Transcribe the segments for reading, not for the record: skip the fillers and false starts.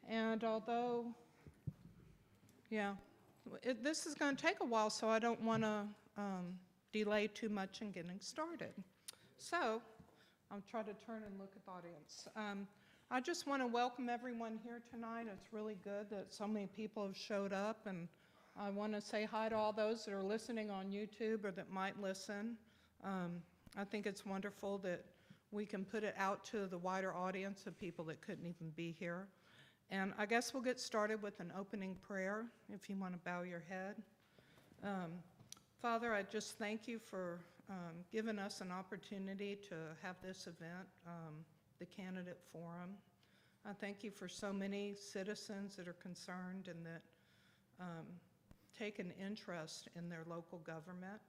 And although, yeah, this is going to take a while, so I don't want to delay too much in getting started. So I'll try to turn and look at the audience. I just want to welcome everyone here tonight. It's really good that so many people have showed up, and I want to say hi to all those that are listening on YouTube or that might listen. I think it's wonderful that we can put it out to the wider audience of people that couldn't even be here. And I guess we'll get started with an opening prayer, if you want to bow your head. Father, I just thank you for giving us an opportunity to have this event, the Candidate Forum. I thank you for so many citizens that are concerned and that take an interest in their local government.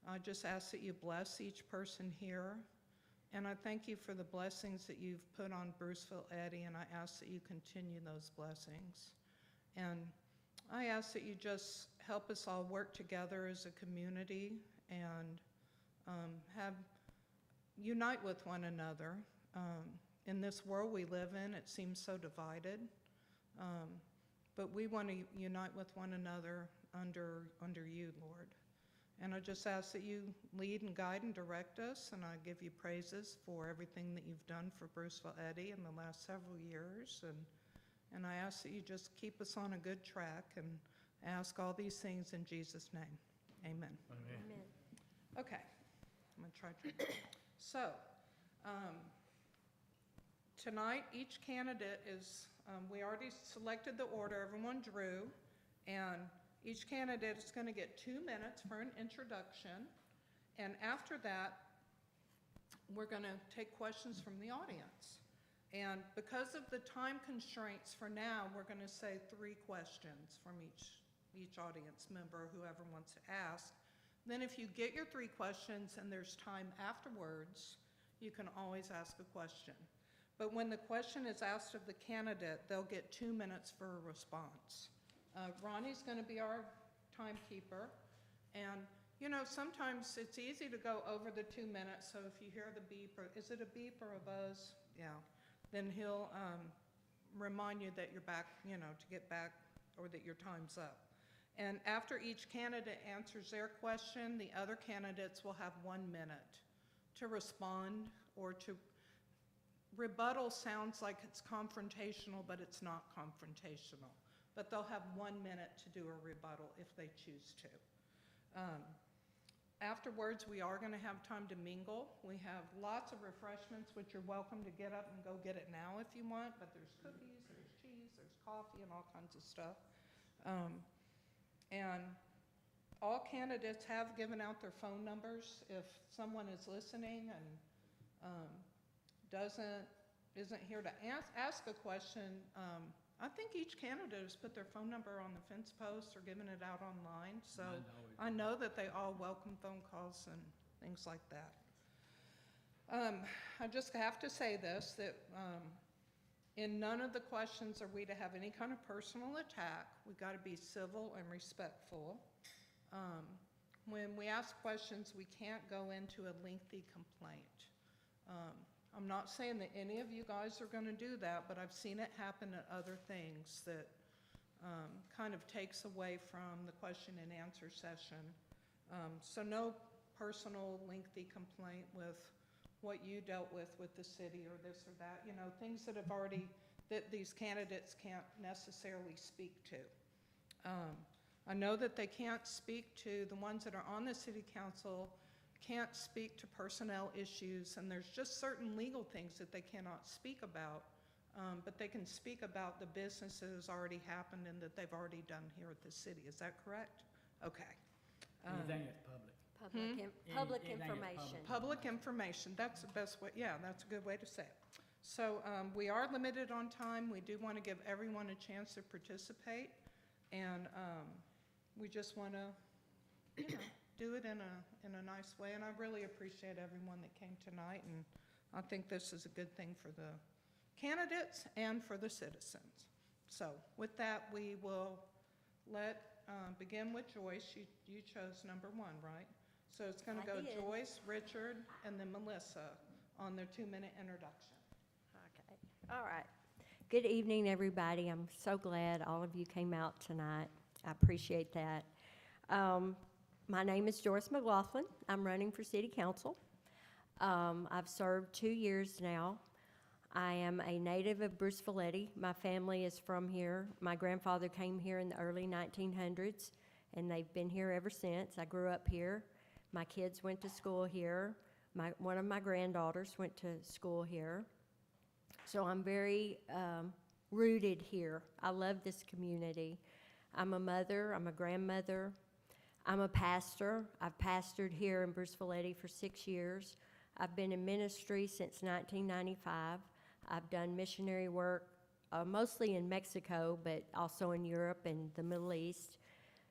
I just ask that you bless each person here. And I thank you for the blessings that you've put on Bruceville-Eddy, and I ask that you continue those blessings. And I ask that you just help us all work together as a community and unite with one another. In this world we live in, it seems so divided, but we want to unite with one another under you, Lord. And I just ask that you lead and guide and direct us, and I give you praises for everything that you've done for Bruceville-Eddy in the last several years. And I ask that you just keep us on a good track, and ask all these things in Jesus' name. Amen. Amen. Okay, I'm going to try to. So, tonight each candidate is, we already selected the order, everyone drew, and each candidate is going to get 2 minutes for an introduction, and after that, we're going to take questions from the audience. And because of the time constraints for now, we're going to say 3 questions from each audience member, whoever wants to ask. Then if you get your 3 questions and there's time afterwards, you can always ask a question. But when the question is asked of the candidate, they'll get 2 minutes for a response. Ronnie's going to be our timekeeper, and you know, sometimes it's easy to go over the 2 minutes, so if you hear the beep, or is it a beep or a buzz? Yeah, then he'll remind you that you're back, you know, to get back, or that your time's up. And after each candidate answers their question, the other candidates will have 1 minute to respond or to rebuttal. Sounds like it's confrontational, but it's not confrontational. But they'll have 1 minute to do a rebuttal if they choose to. Afterwards, we are going to have time to mingle. We have lots of refreshments, which you're welcome to get up and go get it now if you want, but there's cookies, there's cheese, there's coffee, and all kinds of stuff. And all candidates have given out their phone numbers. If someone is listening and isn't here to ask a question, I think each candidate has put their phone number on the fence post or given it out online, so I know that they all welcome phone calls and things like that. I just have to say this, that in none of the questions are we to have any kind of personal attack. We've got to be civil and respectful. When we ask questions, we can't go into a lengthy complaint. I'm not saying that any of you guys are going to do that, but I've seen it happen at other things that kind of takes away from the question and answer session. So no personal lengthy complaint with what you dealt with the city or this or that, you know, things that have already, that these candidates can't necessarily speak to. I know that they can't speak to, the ones that are on the city council can't speak to personnel issues, and there's just certain legal things that they cannot speak about, but they can speak about the business that has already happened and that they've already done here at the city. Is that correct? Okay. Anything that's public. Public Anything that's information. Public information, that's the best way, yeah, that's a good way to say it. So we are limited on time. We do want to give everyone a chance to participate, and we just want to, you know, do it in a nice way, and I really appreciate everyone that came tonight, and I think this is a good thing for the candidates and for the citizens. So with that, we will begin with Joyce. You chose number 1, right? So it's going to go did. Joyce, Richard, and then Melissa on their 2-minute introduction. Okay. All right. Good evening, everybody. I'm so glad all of you came out tonight. I appreciate that. My name is Joyce McLaughlin. I'm running for City Council. I've served 2 years now. I am a native of Bruceville-Eddy. My family is from here. My grandfather came here in the early 1900s, and they've been here ever since. I grew up here. My kids went to school here. One of my granddaughters went to school here. So I'm very rooted here. I love this community. I'm a mother, I'm a grandmother, I'm a pastor. I've pastored here in Bruceville-Eddy for 6 years. I've been in ministry since 1995. I've done missionary work, mostly in Mexico, but also in Europe and the Middle East.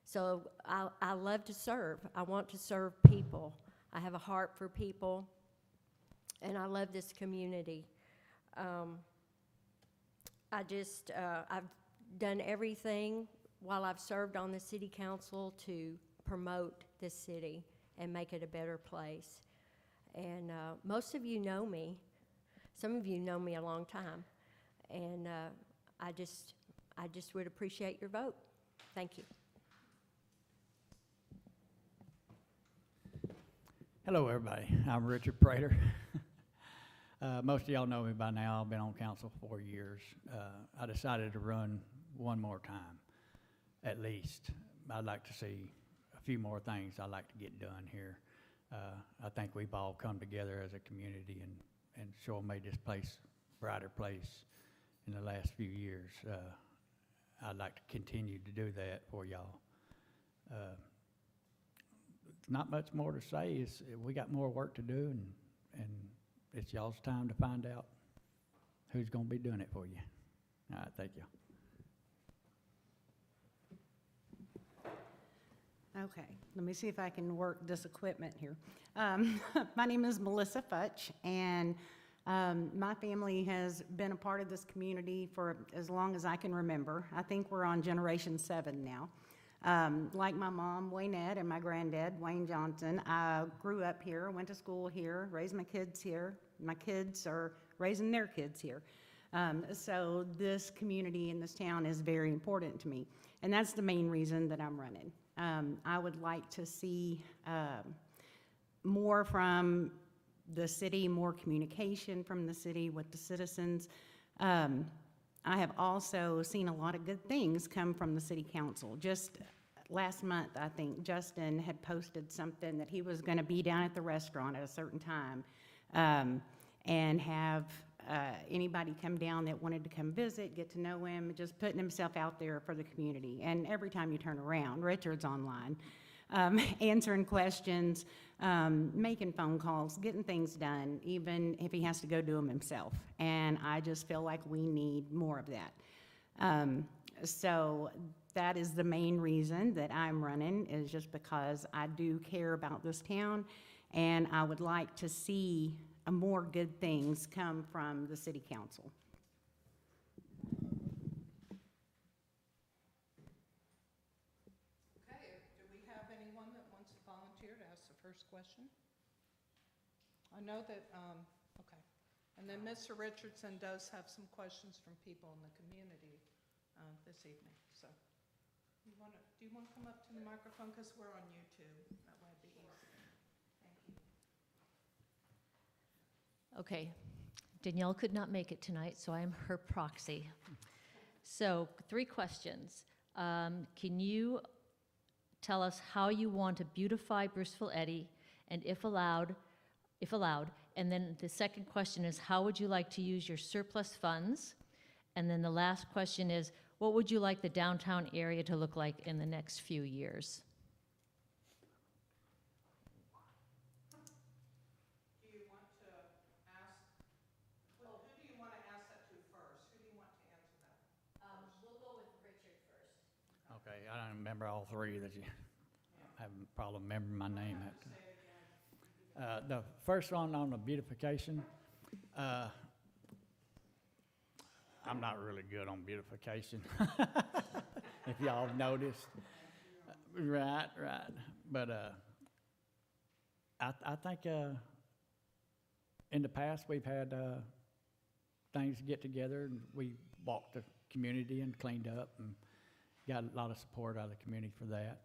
So I love to serve. I want to serve people. I have a heart for people, and I love this community. I've done everything while I've served on the city council to promote this city and make it a better place. And most of you know me. Some of you know me a long time. And I just would appreciate your vote. Thank you. Hello, everybody. I'm Richard Prater. Most of y'all know me by now. I've been on council 4 years. I decided to run one more time, at least. I'd like to see a few more things I'd like to get done here. I think we've all come together as a community and sure made this place a brighter place in the last few years. I'd like to continue to do that for y'all. Not much more to say. We got more work to do, and it's y'all's time to find out who's going to be doing it for you. All right, thank you. Okay, let me see if I can work this equipment here. My name is Melissa Futch, and my family has been a part of this community for as long as I can remember. I think we're on generation 7 now. Like my mom, Waynette, and my granddad, Wayne Johnson, I grew up here, went to school here, raised my kids here. My kids are raising their kids here. So this community in this town is very important to me, and that's the main reason that I'm running. I would like to see more from the city, more communication from the city with the citizens. I have also seen a lot of good things come from the city council. Just last month, I think Justin had posted something that he was going to be down at the restaurant at a certain time and have anybody come down that wanted to come visit, get to know him, just putting himself out there for the community. And every time you turn around, Richard's online, answering questions, making phone calls, getting things done, even if he has to go do them himself. And I just feel like we need more of that. So that is the main reason that I'm running, is just because I do care about this town, and I would like to see more good things come from the city council. Okay, do we have anyone that wants to volunteer to ask the first question? I know that, okay. And then Mr. Richardson does have some questions from people in the community this evening, so. Do you want to come up to the microphone, because we're on YouTube? That way it'd be easier. Thank you. Okay, Danielle could not make it tonight, so I am her proxy. So, 3 questions. Can you tell us how you want to beautify Bruceville-Eddy, and if allowed, and then the second question is, how would you like to use your surplus funds? And then the last question is, what would you like the downtown area to look like in the next few years? Okay, I don't remember all 3 that you have a problem remembering my name. The first one on the beautification, I'm not really good on beautification, if y'all have noticed. Right. But I think in the past we've had things get together, and we walked the community and cleaned up and got a lot of support out of the community for that.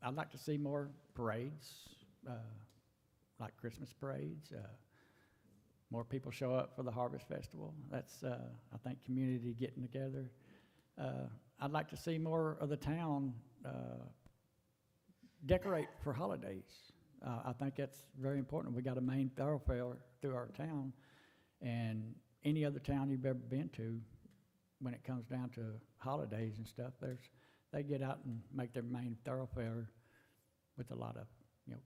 I'd like to see more parades, like Christmas parades. More people show up for the Harvest Festival. That's, I think, community getting together. I'd like to see more of the town decorate for holidays. I think that's very important. We got a main thoroughfare through our town, and any other town you've ever been to, when it comes down to holidays and stuff, they get out and make their main thoroughfare with a lot of,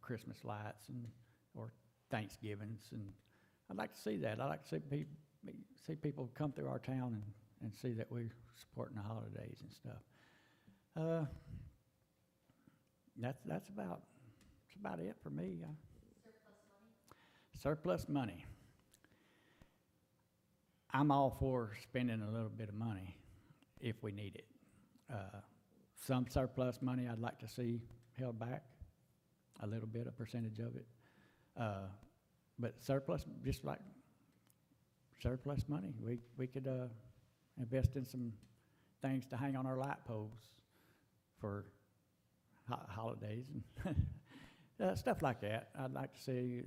Christmas lights or Thanksgivings, and I'd like to see that. I'd like to see people come through our town and see that we're supporting the holidays and stuff. That's about it for me. Surplus money. I'm all for spending a little bit of money if we need it. Some surplus money I'd like to see held back, a little bit, a percentage of it. But surplus, just like surplus money, we could invest in some things to hang on our light poles for holidays and stuff like that. I'd like to see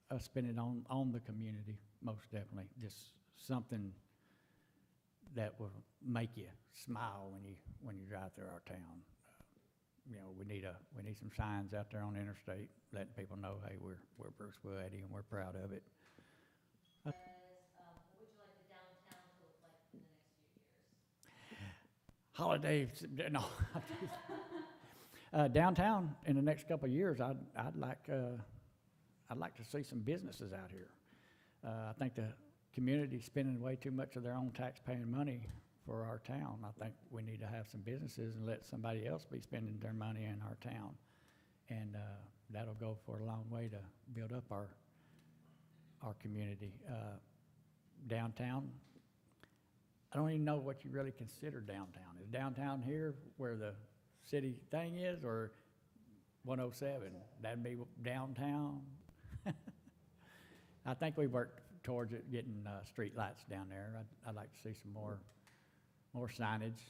us spend it on the community, most definitely. Just something that will make you smile when you drive through our town. We need some signs out there on the interstate letting people know, hey, we're Bruceville-Eddy and we're proud of it. What would you like the downtown to look like in the next few years? Holidays, no. Downtown in the next couple of years, I'd like to see some businesses out here. I think the community's spending way too much of their own taxpaying money for our town. I think we need to have some businesses and let somebody else be spending their money in our town. And that'll go for a long way to build up our community. Downtown, I don't even know what you really consider downtown. Is downtown here where the city thing is, or 107? That'd be downtown. I think we worked towards it, getting street lights down there. I'd like to see some more signage.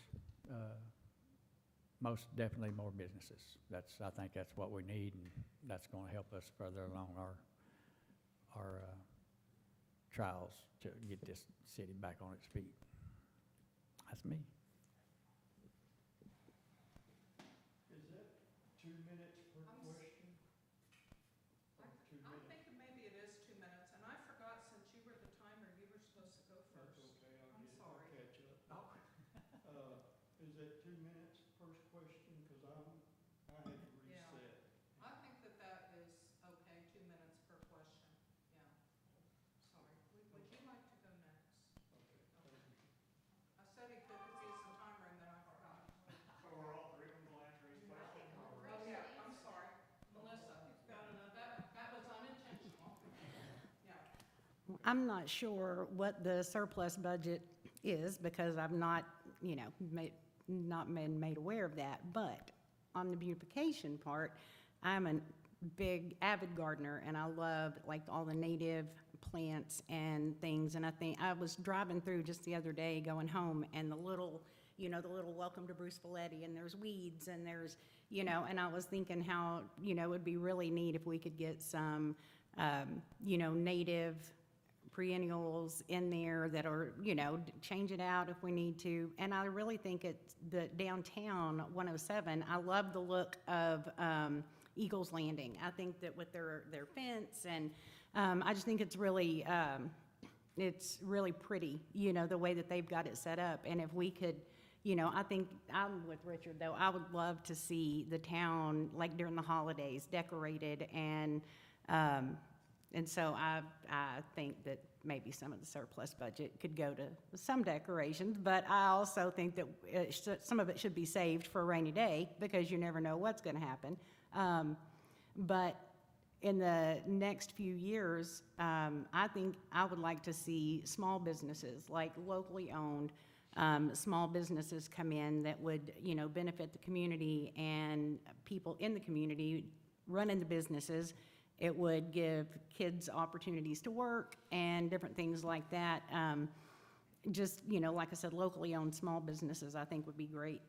Most definitely more businesses. I think that's what we need, and that's going to help us further along our trials to get this city back on its feet. That's me. Is that 2 minutes per question? Or 2 I'm minutes? thinking maybe it is 2 minutes, and I forgot, since you were the timer, you were supposed to go That's first. okay, I'm I'll sorry. catch up. Is that 2 minutes, first question? Because I had to Yeah. reset. I think that is okay, 2 minutes per question, yeah. Sorry. Would you like to go next? Okay, thank you. I said he could, because he's the timer, and then I forgot. So we're all three of them going to answer each question? Oh, yeah, I'm sorry. Melissa, that was unintentional. Yeah. I'm not sure what the surplus budget is because I've not, not been made aware of that. But on the beautification part, I'm a big avid gardener and I love like all the native plants and things. And I think I was driving through just the other day going home, and the little welcome to Bruceville-Eddy, and there's weeds and there's, and I was thinking how, it would be really neat if we could get some, native perennials in there that are, change it out if we need to. And I really think it's the downtown 107, I love the look of Eagles Landing. I think that with their fence, and I just think it's really pretty, the way that they've got it set up. And if we could, I think I'm with Richard, though. I would love to see the town, like during the holidays, decorated, and so I think that maybe some of the surplus budget could go to some decorations, but I also think that some of it should be saved for a rainy day, because you never know what's going to happen. But in the next few years, I think I would like to see small businesses, like locally owned, small businesses come in that would, benefit the community and people in the community running the businesses. It would give kids opportunities to work and different things like that. just, like I said, locally owned small businesses, I think would be great.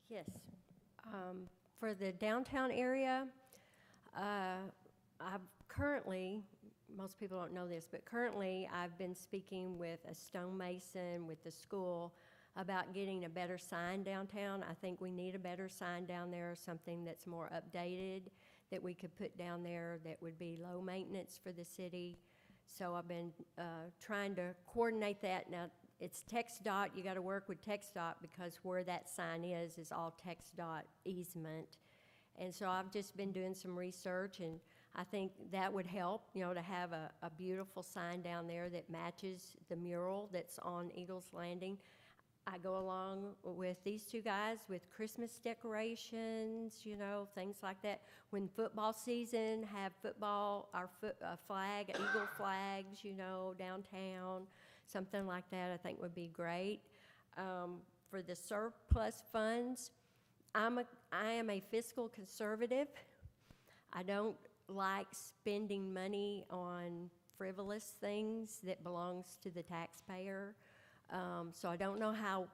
Yes. For the downtown area, I've currently, most people don't know this, but currently I've been speaking with a stonemason with the school about getting a better sign downtown. I think we need a better sign down there, something that's more updated that we could put down there that would be low maintenance for the city. So I've been trying to coordinate that. Now, it's TxDOT, you gotta work with TxDOT because where that sign is all TxDOT easement. And so I've just been doing some research, and I think that would help, to have a beautiful sign down there that matches the mural that's on Eagles Landing. I go along with these two guys with Christmas decorations, things like that. When football season, have football, our flag, Eagle flags, downtown, something like that I think would be great. For the surplus funds, I am a fiscal conservative. I don't like spending money on frivolous things that belongs to the taxpayer. So I don't know how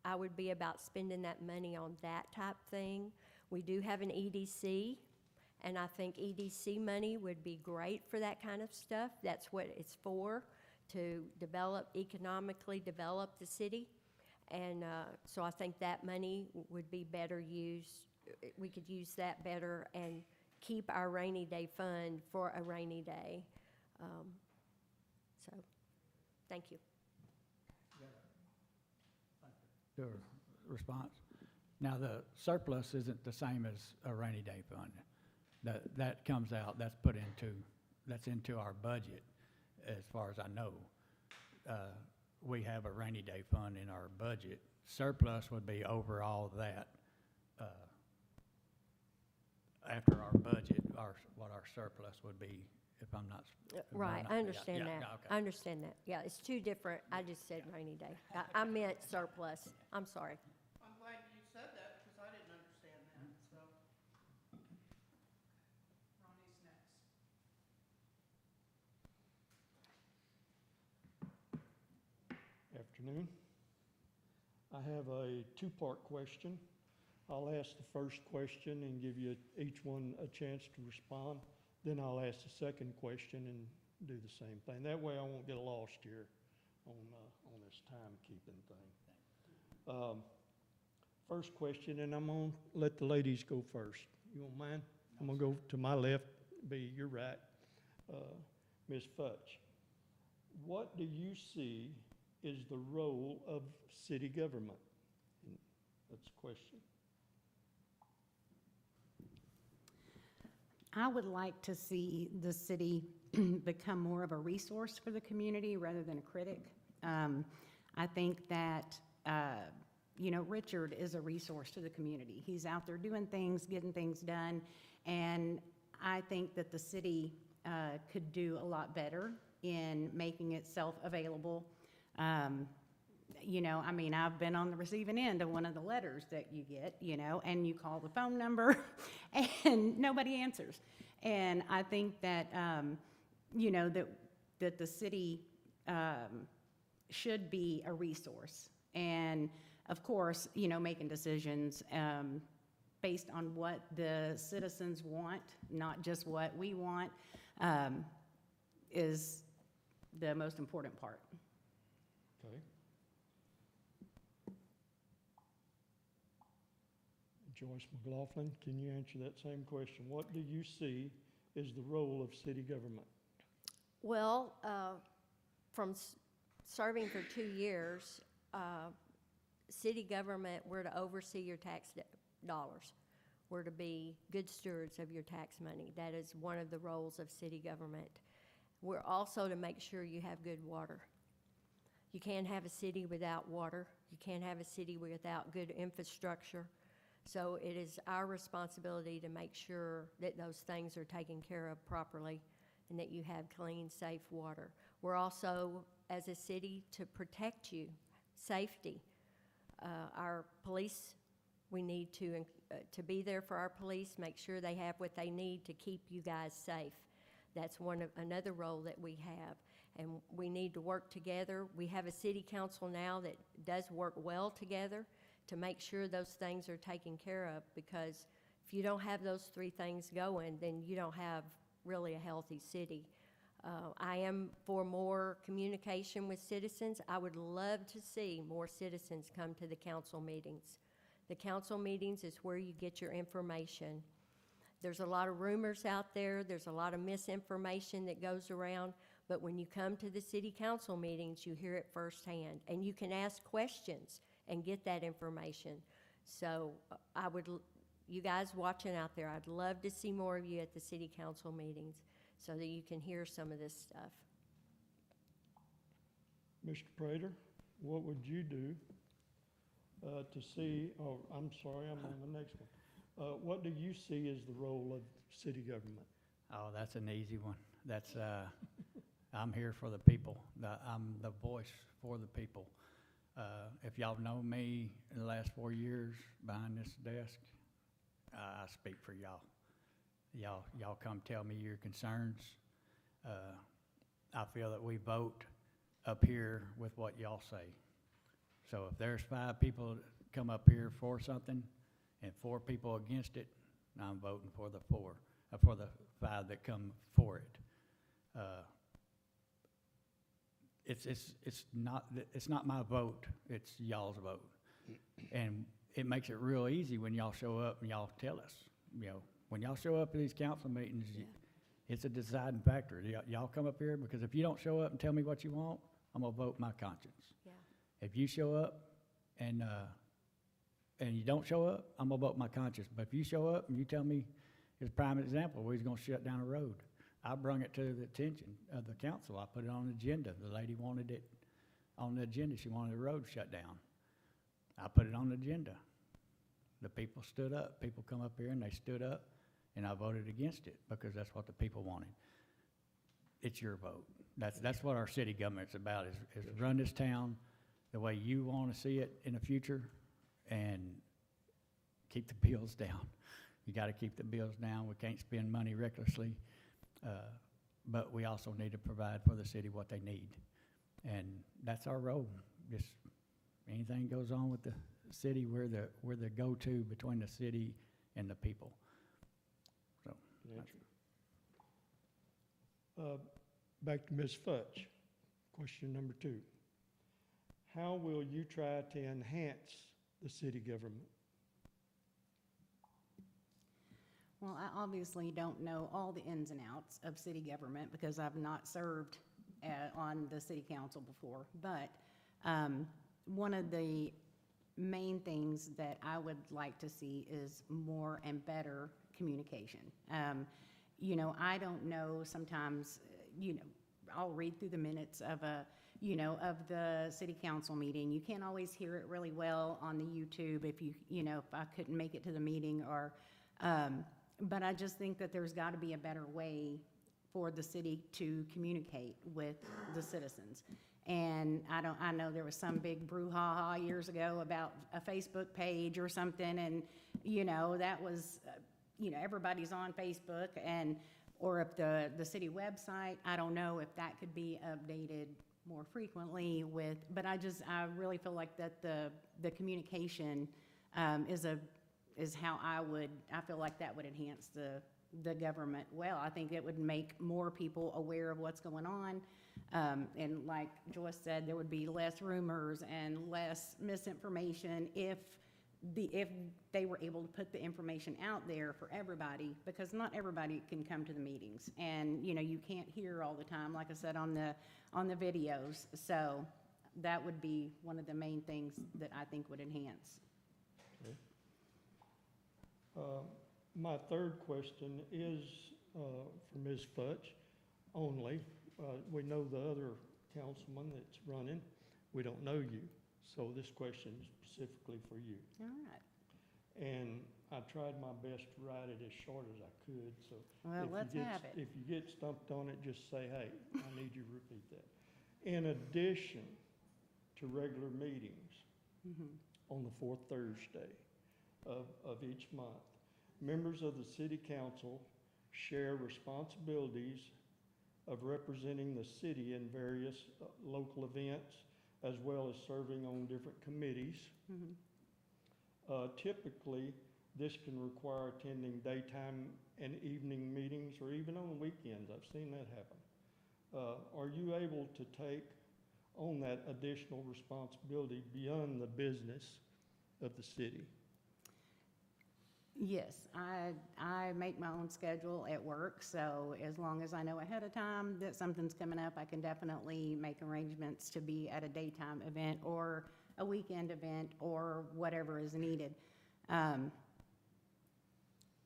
I would be about spending that money on that type thing. We do have an EDC, and I think EDC money would be great for that kind of stuff. That's what it's for, to economically develop the city. And so I think that money would be better used. We could use that better and keep our rainy day fund for a rainy day. So, thank you. Your response? Now, the surplus isn't the same as a rainy day fund. That comes out, that's into our budget, as far as I know. We have a rainy day fund in our budget. Surplus would be over all that. After our budget, what our surplus would be, if I'm not. Right, I understand that. Yeah, okay. I understand that. Yeah, it's two different, I just said rainy day. I meant surplus. I'm sorry. I'm glad you said that because I didn't understand that, so. Ronnie's next. Afternoon. I have a two-part question. I'll ask the first question and give you each one a chance to respond. Then I'll ask the second question and do the same thing. That way I won't get lost here on this timekeeping thing. First question, and I'm gonna let the ladies go first. You won't mind? I'm gonna go to my left, be your right. Ms. Futch, what do you see is the role of city government? That's the question. I would like to see the city become more of a resource for the community rather than a critic. I think that, Richard is a resource to the community. He's out there doing things, getting things done, and I think that the city could do a lot better in making itself available. I've been on the receiving end of one of the letters that you get, and you call the phone number and nobody answers. And I think that, that the city should be a resource. And of course, making decisions based on what the citizens want, not just what we want, is the most important part. Okay. Joyce McLaughlin, can you answer that same question? What do you see is the role of city government? Well, from serving for 2 years, city government, we're to oversee your tax dollars. We're to be good stewards of your tax money. That is one of the roles of city government. We're also to make sure you have good water. You can't have a city without water. You can't have a city without good infrastructure. So it is our responsibility to make sure that those things are taken care of properly and that you have clean, safe water. We're also, as a city, to protect you, safety. Our police, we need to be there for our police, make sure they have what they need to keep you guys safe. That's another role that we have, and we need to work together. We have a city council now that does work well together to make sure those things are taken care of, because if you don't have those three things going, then you don't have really a healthy city. I am for more communication with citizens. I would love to see more citizens come to the council meetings. The council meetings is where you get your information. There's a lot of rumors out there. There's a lot of misinformation that goes around. But when you come to the city council meetings, you hear it firsthand. And you can ask questions and get that information. So you guys watching out there, I'd love to see more of you at the city council meetings so that you can hear some of this stuff. Mr. Prater, what would you do to see, I'm sorry, I'm on the next one. What do you see as the role of city government? Oh, that's an easy one. That's, I'm here for the people. I'm the voice for the people. If y'all know me in the last 4 years behind this desk, I speak for y'all. Y'all come tell me your concerns. I feel that we vote up here with what y'all say. So if there's 5 people that come up here for something and 4 people against it, I'm voting for the 5 that come for it. It's not my vote, it's y'all's vote. And it makes it real easy when y'all show up and y'all tell us, when y'all show up at these council meetings, it's a deciding factor. Y'all come up here, because if you don't show up and tell me what you want, I'm gonna vote my conscience. Yeah. If you show up and you don't show up, I'm gonna vote my conscience. But if you show up and you tell me, as a prime example, we're gonna shut down a road, I brung it to the attention of the council. I put it on the agenda. The lady wanted it on the agenda. She wanted the road shut down. I put it on the agenda. The people stood up. People come up here and they stood up, and I voted against it because that's what the people wanted. It's your vote. That's what our city government's about, is run this town the way you want to see it in the future and keep the bills down. You got to keep the bills down. We can't spend money recklessly, but we also need to provide for the city what they need. And that's our role. Just anything goes on with the city, we're the go-to between the city and the people. So, Back to Ms. Futch. Question number 2. How will you try to enhance the city government? Well, I obviously don't know all the ins and outs of city government because I've not served on the city council before. But one of the main things that I would like to see is more and better communication. I don't know, sometimes, I'll read through the minutes of of the city council meeting. You can't always hear it really well on the YouTube if if I couldn't make it to the meeting or, but I just think that there's got to be a better way for the city to communicate with the citizens. And I know there was some big brouhaha years ago about a Facebook page or something, and, that was, everybody's on Facebook, or if the city website, I don't know if that could be updated more frequently but I really feel like that the communication is how I feel like that would enhance the government well. I think it would make more people aware of what's going on. And like Joyce said, there would be less rumors and less misinformation if they were able to put the information out there for everybody, because not everybody can come to the meetings, and you can't hear all the time, like I said, on the videos. So that would be one of the main things that I think would enhance. Okay. My third question is for Ms. Futch only. We know the other councilman that's running. We don't know you, so this question is specifically for you. All right. And I tried my best to write it as short as I could, so Well, let's have it. if you get stumped on it, just say, hey, I need you to repeat that. In addition to regular meetings on the 4th Thursday of each month, members of the city council share responsibilities of representing the city in various local events, as well as serving on different committees. Mhm. Typically, this can require attending daytime and evening meetings, or even on weekends. I've seen that happen. Are you able to take on that additional responsibility beyond the business of the city? Yes, I make my own schedule at work, so as long as I know ahead of time that something's coming up, I can definitely make arrangements to be at a daytime event or a weekend event or whatever is needed.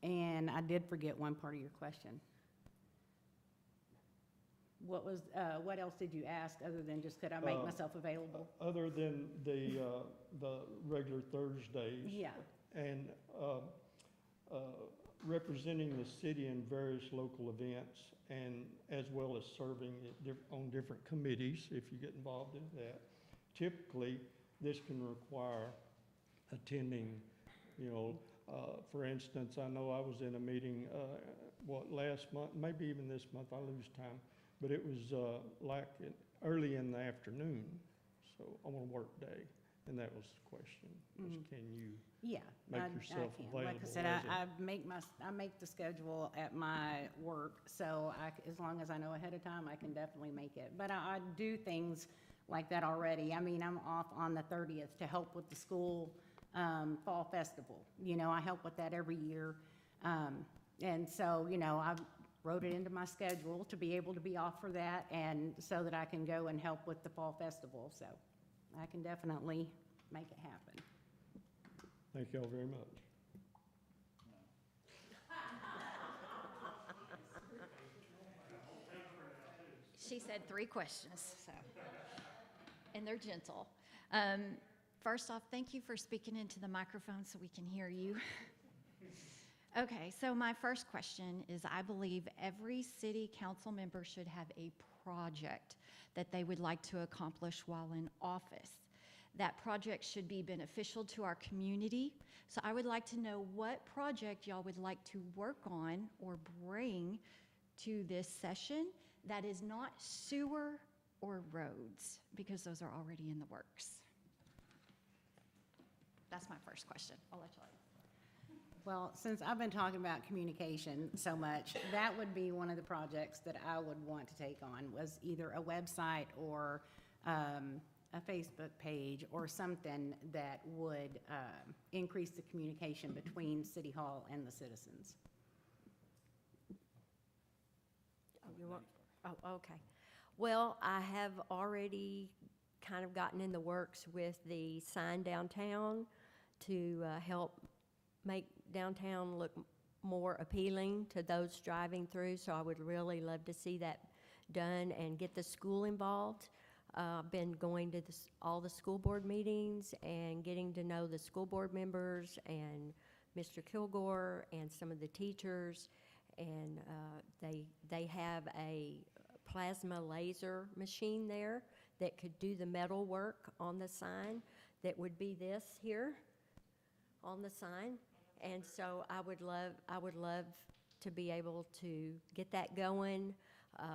And I did forget one part of your question. What else did you ask other than just could I make myself available? Other than the regular Thursdays? Yeah. And representing the city in various local events, and as well as serving on different committees, if you get involved in that. Typically, this can require attending, for instance, I know I was in a meeting, last month, maybe even this month, I lose time, but it was early in the afternoon, so on a work day, and that was the question, was can you Yeah, make I yourself can. available? Like I said, as a- I make the schedule at my work, so as long as I know ahead of time, I can definitely make it. But I do things like that already. I mean, I'm off on the 30th to help with the school fall festival. I help with that every year. And so, I wrote it into my schedule to be able to be off for that, and so that I can go and help with the fall festival. So I can definitely make it happen. Thank y'all very much. She said 3 questions, so, and they're gentle. First off, thank you for speaking into the microphone so we can hear you. Okay, so my first question is, I believe every city council member should have a project that they would like to accomplish while in office. That project should be beneficial to our community. So I would like to know what project y'all would like to work on or bring to this session that is not sewer or roads, because those are already in the works. That's my first question. I'll let y'all. Well, since I've been talking about communication so much, that would be one of the projects that I would want to take on, was either a website or a Facebook page or something that would increase the communication between City Hall and the citizens. Okay. Well, I have already kind of gotten in the works with the sign downtown to help make downtown look more appealing to those driving through. So I would really love to see that done and get the school involved. I've been going to all the school board meetings and getting to know the school board members and Mr. Kilgore and some of the teachers. And they have a plasma laser machine there that could do the metal work on the sign that would be this here on the sign. And so I would love to be able to get that going.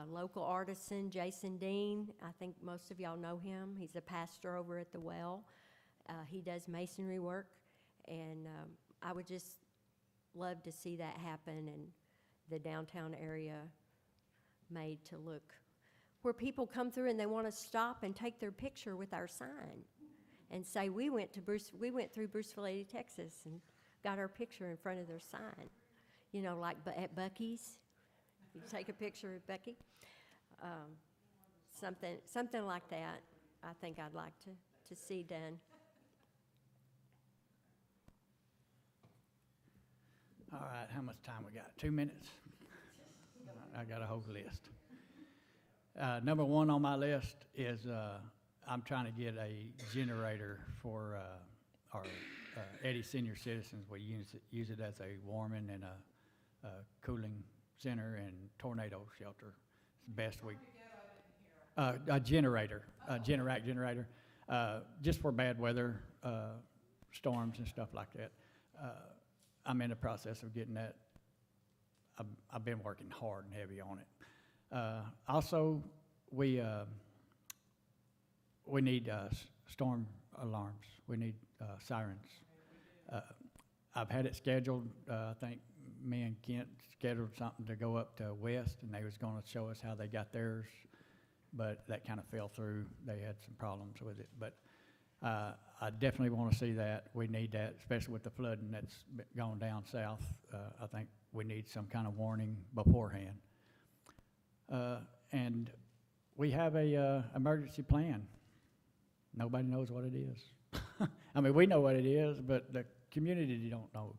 Local artisan, Jason Dean, I think most of y'all know him. He's a pastor over at the Well. He does masonry work, and I would just love to see that happen and the downtown area made to look where people come through and they want to stop and take their picture with our sign and say, we went through Bruceville-Eddy, Texas, and got our picture in front of their sign. Like at Buc-ee's, you take a picture of Becky. Something like that, I think I'd like to see done. All right, how much time we got? 2 minutes? I got a whole list. Number one on my list is I'm trying to get a generator for our Eddy senior citizens. We use it as a warming and a cooling center and tornado shelter. It's the best we. A generator, a Generac generator, just for bad weather, storms and stuff like that. I'm in the process of getting that. I've been working hard and heavy on it. Also, we need storm alarms. We need sirens. I've had it scheduled, I think me and Kent scheduled something to go up to West, and they was gonna show us how they got theirs, but that kind of fell through. They had some problems with it, but I definitely want to see that. We need that, especially with the flooding that's gone down south. I think we need some kind of warning beforehand. And we have a emergency plan. Nobody knows what it is. I mean, we know what it is, but the community don't know.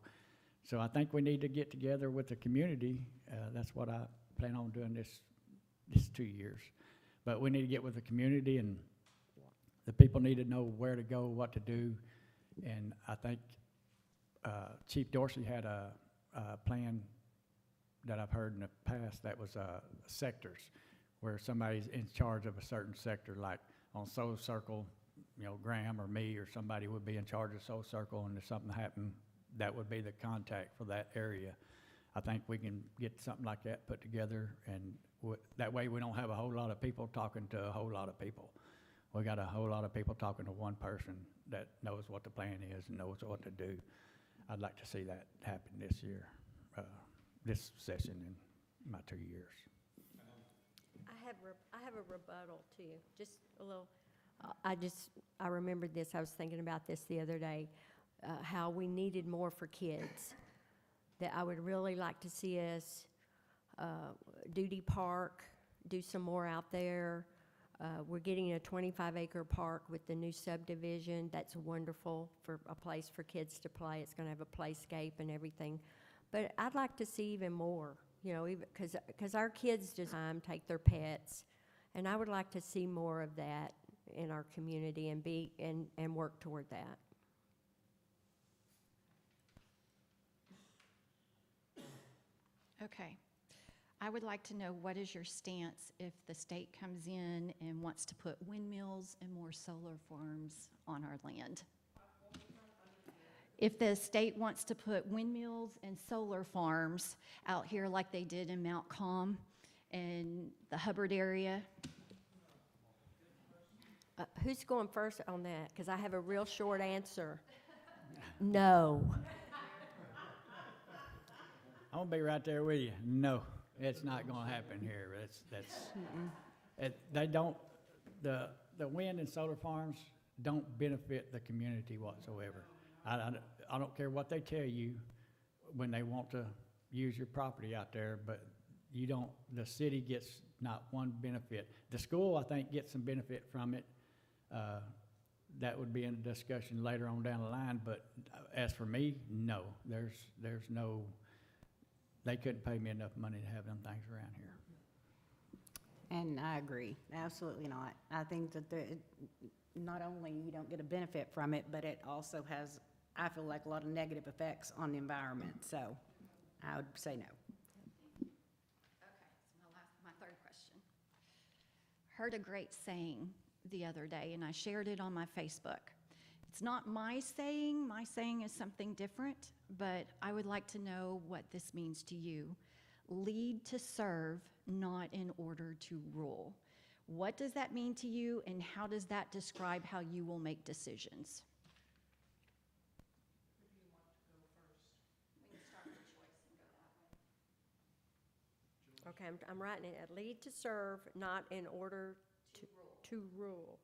So I think we need to get together with the community. That's what I plan on doing this 2 years. But we need to get with the community, and the people need to know where to go, what to do. And I think Chief Dorsey had a plan that I've heard in the past that was sectors, where somebody's in charge of a certain sector, like on Soul Circle, you know, Graham or me or somebody would be in charge of Soul Circle, and if something happened, that would be the contact for that area. I think we can get something like that put together, and that way we don't have a whole lot of people talking to a whole lot of people. We got a whole lot of people talking to one person that knows what the plan is and knows what to do. I'd like to see that happen this year, this session in my 2 years. I have a rebuttal too, just a little. I remembered this, I was thinking about this the other day, how we needed more for kids. That I would really like to see us, Duty Park, do some more out there. We're getting a 25-acre park with the new subdivision. That's wonderful for a place for kids to play. It's gonna have a playscape and everything. But I'd like to see even more, you know, even, cause our kids just take their pets. And I would like to see more of that in our community and work toward that. Okay. I would like to know, what is your stance if the state comes in and wants to put windmills and more solar farms on our land? If the state wants to put windmills and solar farms out here like they did in Mount Calm and the Hubbard area? Who's going first on that? Because I have a real short answer. No. I'm gonna be right there with you. No, it's not gonna happen here. They don't, the wind and solar farms don't benefit the community whatsoever. I don't care what they tell you when they want to use your property out there, but you don't, the city gets not one benefit. The school, I think, gets some benefit from it. That would be in a discussion later on down the line, but as for me, no, there's no, they couldn't pay me enough money to have them things around here. And I agree, absolutely not. I think that not only you don't get a benefit from it, but it also has, I feel like, a lot of negative effects on the environment, so I would say no. Okay, so my third question. Heard a great saying the other day, and I shared it on my Facebook. It's not my saying is something different, but I would like to know what this means to you. Lead to serve, not in order to rule. What does that mean to you, and how does that describe how you will make decisions? Who do you want to go first? We can start with choice and go that way. Okay, I'm writing it. Lead to serve, not in order to rule.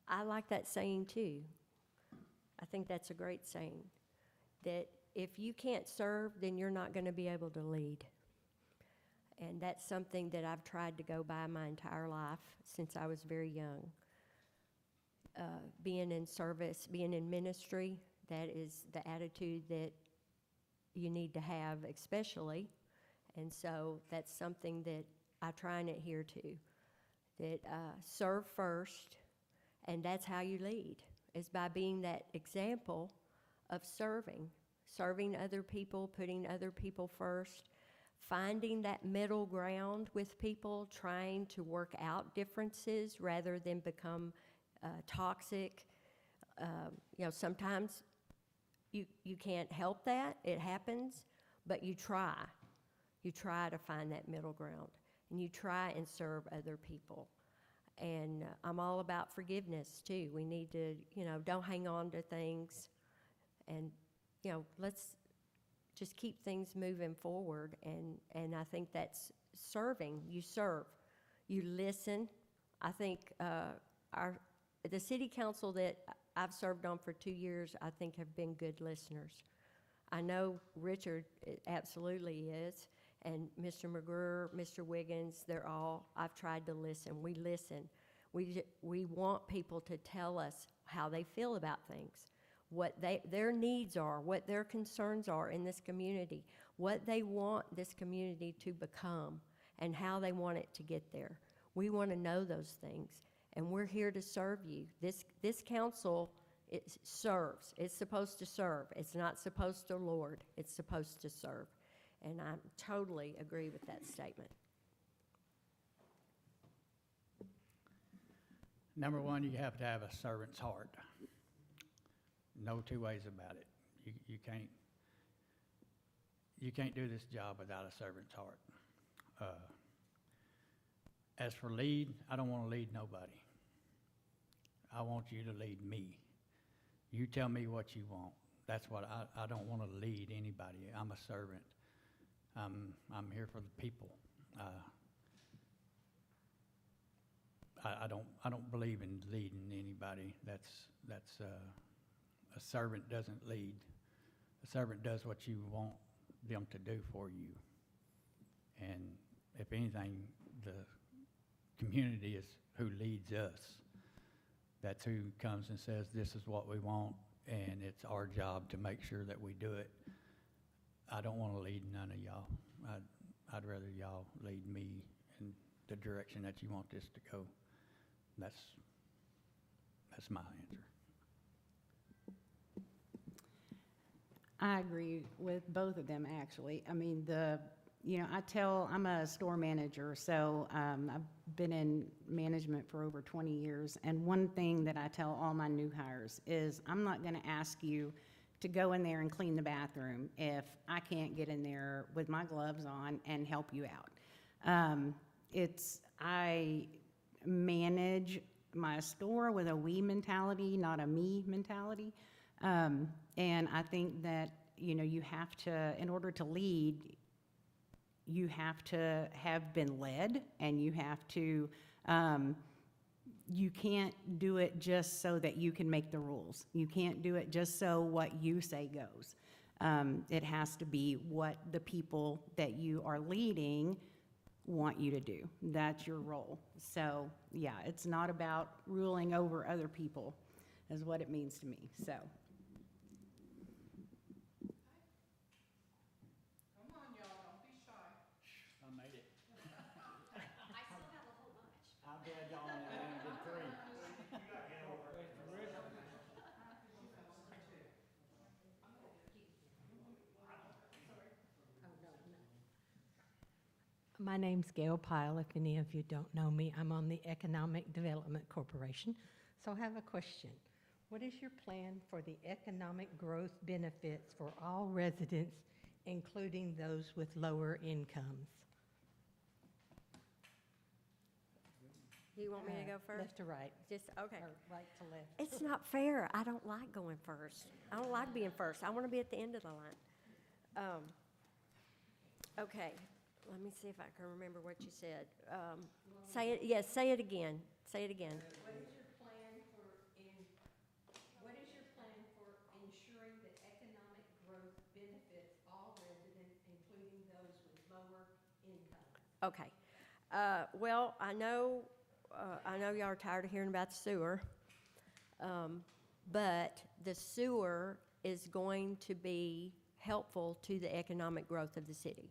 I like that saying too. I think that's a great saying. That if you can't serve, then you're not going to be able to lead. And that's something that I've tried to go by my entire life since I was very young. Being in service, being in ministry, that is the attitude that you need to have especially. And so that's something that I try and adhere to. That serve first, and that's how you lead, is by being that example of serving other people, putting other people first, finding that middle ground with people, trying to work out differences rather than become toxic. You know, sometimes you can't help that, it happens, but you try. You try to find that middle ground, and you try and serve other people. And I'm all about forgiveness, too. We need to, don't hang on to things, and, let's just keep things moving forward. And I think that's serving. You serve. You listen. I think the city council that I've served on for 2 years, I think have been good listeners. I know Richard absolutely is, and Mr. McGruer, Mr. Wiggins, I've tried to listen. We listen. We want people to tell us how they feel about things, what their needs are, what their concerns are in this community, what they want this community to become, and how they want it to get there. We want to know those things, and we're here to serve you. This council, it serves. It's supposed to serve. It's not supposed to lord. It's supposed to serve. And I totally agree with that statement. Number one, you have to have a servant's heart. No two ways about it. You can't do this job without a servant's heart. As for lead, I don't want to lead nobody. I want you to lead me. You tell me what you want. That's what I don't want to lead anybody. I'm a servant. I'm here for the people. I don't believe in leading anybody. That's a servant doesn't lead. A servant does what you want them to do for you. And if anything, the community is who leads us. That's who comes and says, this is what we want, and it's our job to make sure that we do it. I don't want to lead none of y'all. I'd rather y'all lead me in the direction that you want this to go. That's my answer. I agree with both of them, actually. I mean, I'm a store manager, so I've been in management for over 20 years, and one thing that I tell all my new hires is I'm not going to ask you to go in there and clean the bathroom if I can't get in there with my gloves on and help you out. I manage my store with a we mentality, not a me mentality. And I think that, you have to, in order to lead, you have to have been led, and you have to, you can't do it just so that you can make the rules. You can't do it just so what you say goes. It has to be what the people that you are leading want you to do. That's your role. So, yeah, it's not about ruling over other people, is what it means to me, so. Come on, y'all, don't be shy. I made it. I still have a whole bunch. I'm glad y'all only did three. My name's Gail Pyle. If any of you don't know me, I'm on the Economic Development Corporation. So I have a question. What is your plan for the economic growth benefits for all residents, including those with lower incomes? You want me to go first? Left to right, Just, okay. or right to left? It's not fair. I don't like going first. I don't like being first. I want to be at the end of the line. Okay, let me see if I can remember what you said. Say it, yes, say it again. Say it again. What is your plan for ensuring that economic growth benefits all residents, including those with lower incomes? Okay. Well, I know y'all are tired of hearing about the sewer, but the sewer is going to be helpful to the economic growth of the city.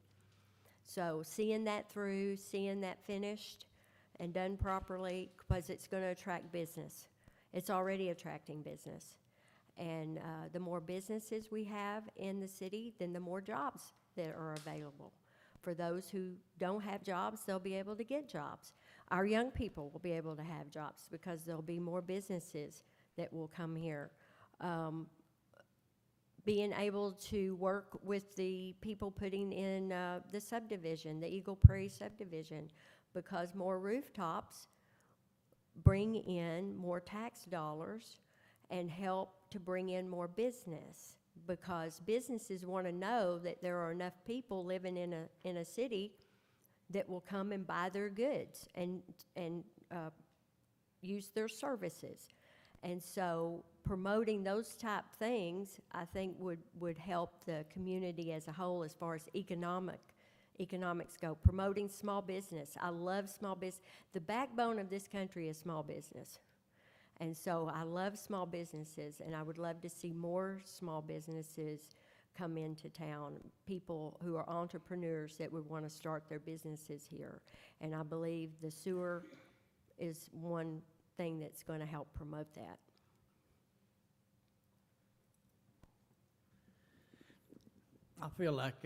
So seeing that through, seeing that finished and done properly, because it's going to attract business. It's already attracting business. And the more businesses we have in the city, then the more jobs that are available. For those who don't have jobs, they'll be able to get jobs. Our young people will be able to have jobs because there'll be more businesses that will come here. being able to work with the people putting in the subdivision, the Eagle Prairie subdivision, because more rooftops bring in more tax dollars and help to bring in more business, because businesses want to know that there are enough people living in a city that will come and buy their goods and use their services. And so promoting those type things, I think would help the community as a whole as far as economics go. Promoting small business. I love small business. The backbone of this country is small business. And so I love small businesses, and I would love to see more small businesses come into town, people who are entrepreneurs that would want to start their businesses here. And I believe the sewer is one thing that's going to help promote that. I feel like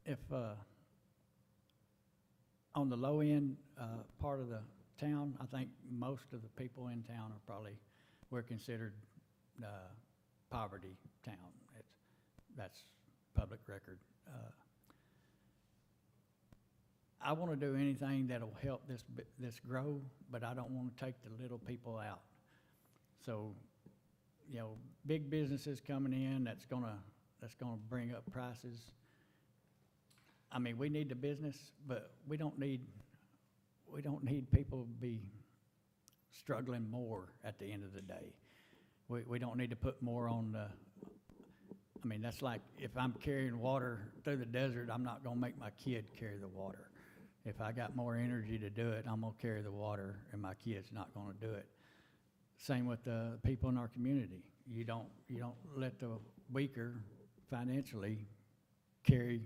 if on the low end part of the town, I think most of the people in town are probably, we're considered poverty town. That's public record. I want to do anything that'll help this grow, but I don't want to take the little people out. So, you know, big businesses coming in, that's gonna bring up prices. I mean, we need the business, but we don't need people to be struggling more at the end of the day. We don't need to put more on the, I mean, that's like if I'm carrying water through the desert, I'm not gonna make my kid carry the water. If I got more energy to do it, I'm gonna carry the water, and my kid's not gonna do it. Same with the people in our community. You don't let the weaker financially carry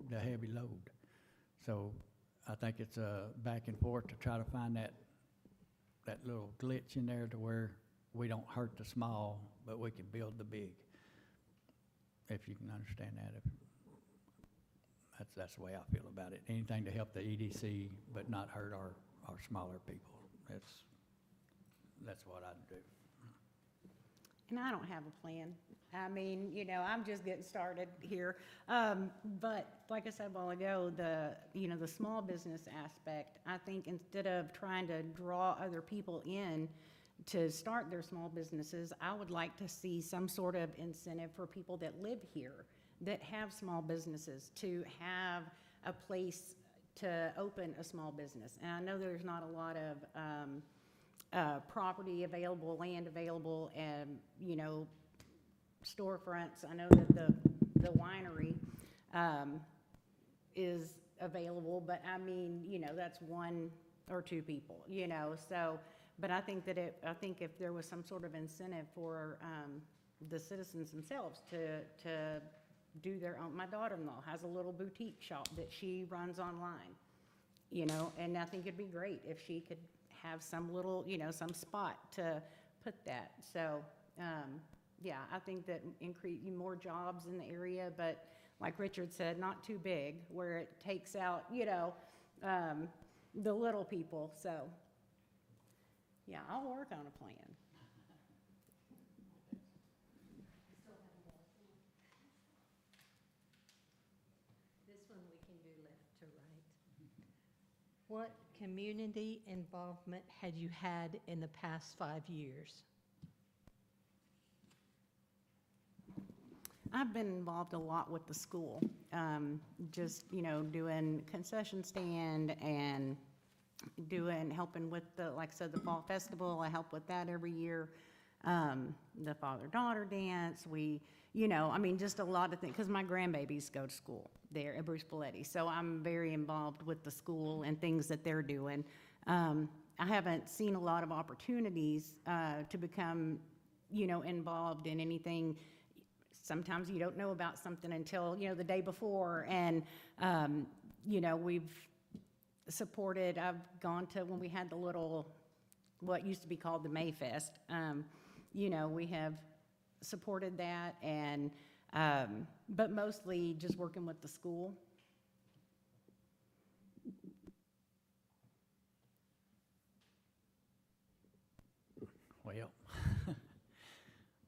the heavy load. So I think it's a back and forth to try to find that little glitch in there to where we don't hurt the small, but we can build the big. If you can understand that. That's the way I feel about it. Anything to help the EDC, but not hurt our smaller people. That's what I'd do. And I don't have a plan. I mean, you know, I'm just getting started here. But like I said a while ago, the small business aspect, I think instead of trying to draw other people in to start their small businesses, I would like to see some sort of incentive for people that live here, that have small businesses, to have a place to open a small business. And I know there's not a lot of property available, land available, and, you know, storefronts. I know that the winery is available, but I mean, you know, that's one or two people, you know, so, but I think that if there was some sort of incentive for the citizens themselves to do their own. My daughter-in-law has a little boutique shop that she runs online, you know, and I think it'd be great if she could have some little, you know, some spot to put that. So, yeah, I think that increase more jobs in the area, but like Richard said, not too big where it takes out, you know, the little people. So, yeah, I'll work on a plan. This one we can do left to right. What community involvement had you had in the past 5 years? I've been involved a lot with the school, just, you know, doing concession stand and helping with the, like I said, the fall festival. I help with that every year. The father-daughter dance, you know, I mean, just a lot of things, because my grandbabies go to school there at Bruceville-Eddy, so I'm very involved with the school and things that they're doing. I haven't seen a lot of opportunities to become, you know, involved in anything. Sometimes you don't know about something until, you know, the day before, and, you know, we've supported, I've gone to, when we had the little, what used to be called the Mayfest, you know, we have supported that, and, but mostly just working with the school. Well,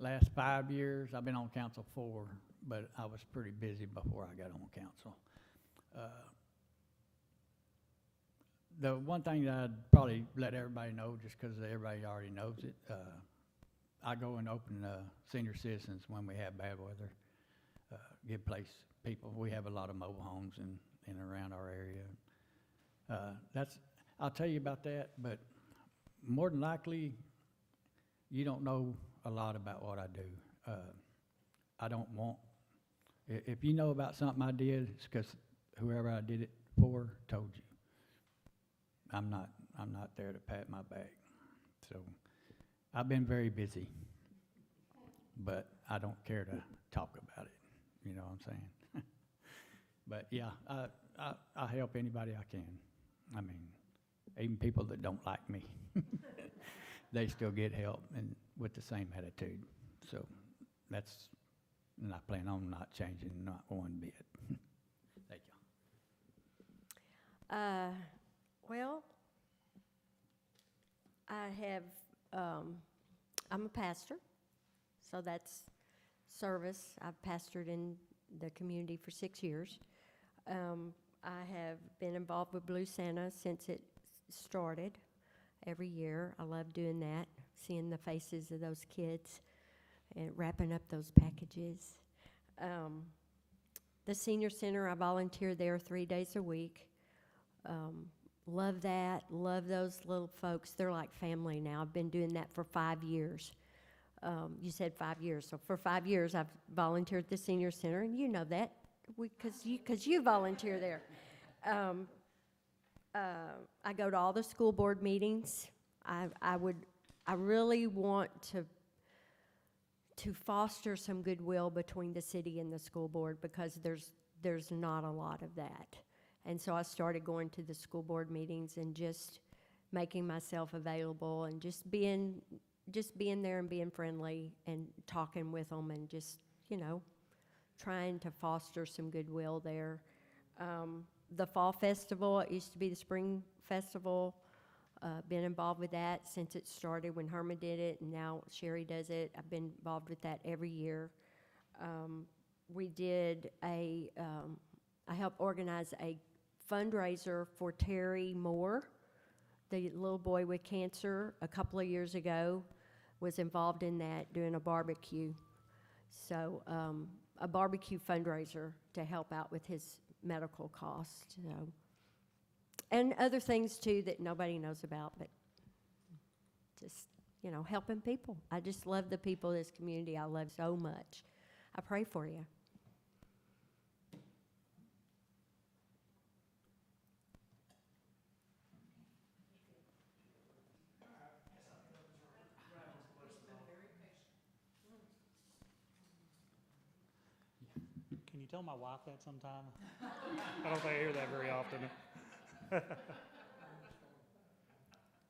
last 5 years. I've been on council 4, but I was pretty busy before I got on council. The one thing that I'd probably let everybody know, just because everybody already knows it, I go and open senior citizens when we have bad weather. Give place people. We have a lot of mobile homes in and around our area. I'll tell you about that, but more than likely, you don't know a lot about what I do. I don't want, if you know about something I did, it's because whoever I did it for told you. I'm not there to pat my back. So I've been very busy, but I don't care to talk about it. You know what I'm saying? But yeah, I help anybody I can. I mean, even people that don't like me, they still get help and with the same attitude. So and I plan on not changing, not one bit. Thank you. Well, I'm a pastor, so that's service. I've pastored in the community for 6 years. I have been involved with Blue Santa since it started every year. I love doing that, seeing the faces of those kids and wrapping up those packages. The senior center, I volunteer there 3 days a week. Love that, love those little folks. They're like family now. I've been doing that for 5 years. You said 5 years, so for 5 years I've volunteered at the senior center, and you know that because you volunteer there. I go to all the school board meetings. I really want to foster some goodwill between the city and the school board because there's not a lot of that. And so I started going to the school board meetings and just making myself available and just being there and being friendly and talking with them and just, trying to foster some goodwill there. The fall festival, it used to be the spring festival. Been involved with that since it started when Herman did it, and now Sherry does it. I've been involved with that every year. We did I helped organize a fundraiser for Terry Moore, the little boy with cancer, a couple of years ago, was involved in that, doing a barbecue. So a barbecue fundraiser to help out with his medical costs. So. And other things, too, that nobody knows about, but just, helping people. I just love the people of this community. I love so much. I pray for you. Can you tell my wife that sometime? I don't think I hear that very often.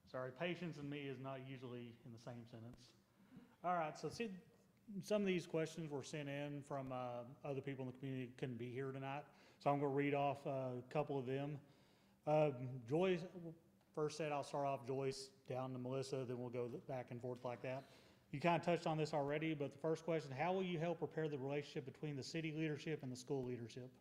Sorry, patience and me is not usually in the same sentence. All right, so see, some of these questions were sent in from other people in the community who couldn't be here tonight. So I'm going to read off a couple of them. Joyce, first set, I'll start off Joyce down to Melissa, then we'll go back and forth like that. You kind of touched on this already, but the first question, how will you help repair the relationship between the city leadership and the school leadership?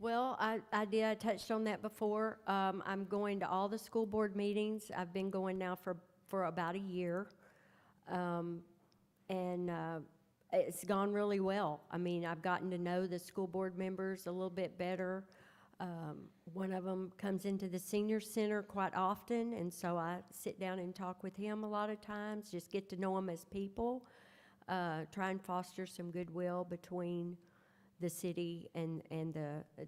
Well, I did. I touched on that before. I'm going to all the school board meetings. I've been going now for about a year. And it's gone really well. I mean, I've gotten to know the school board members a little bit better. One of them comes into the senior center quite often, and so I sit down and talk with him a lot of times, just get to know them as people, try and foster some goodwill between the city and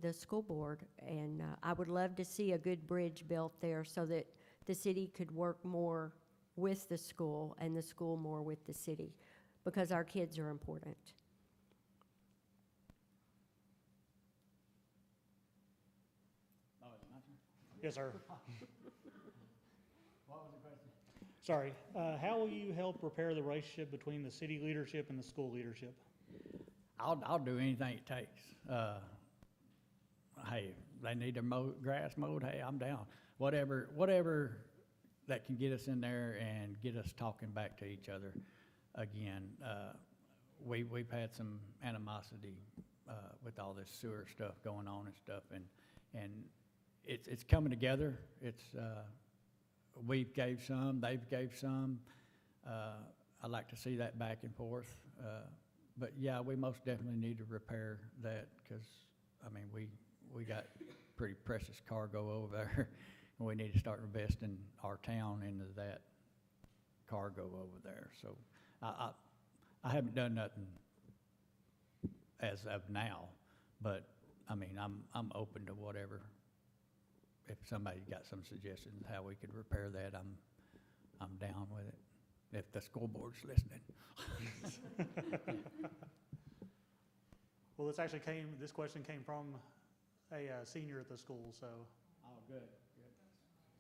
the school board. And I would love to see a good bridge built there so that the city could work more with the school and the school more with the city, because our kids are important. Yes, sir. What was the question? Sorry. How will you help repair the relationship between the city leadership and the school leadership? I'll do anything it takes. Hey, they need their grass mowed, hey, I'm down. Whatever that can get us in there and get us talking back to each other. again, we've had some animosity with all this sewer stuff going on and stuff, and it's coming together. It's, we gave some, they've gave some. I'd like to see that back and forth. But yeah, we most definitely need to repair that, because, I mean, we got pretty precious cargo over there, and we need to start investing our town into that cargo over there. So I haven't done nothing as of now, but, I mean, I'm open to whatever. If somebody got some suggestions how we could repair that, I'm down with it, if the school board's listening. Well, this question came from a senior at the school, so. Oh, good.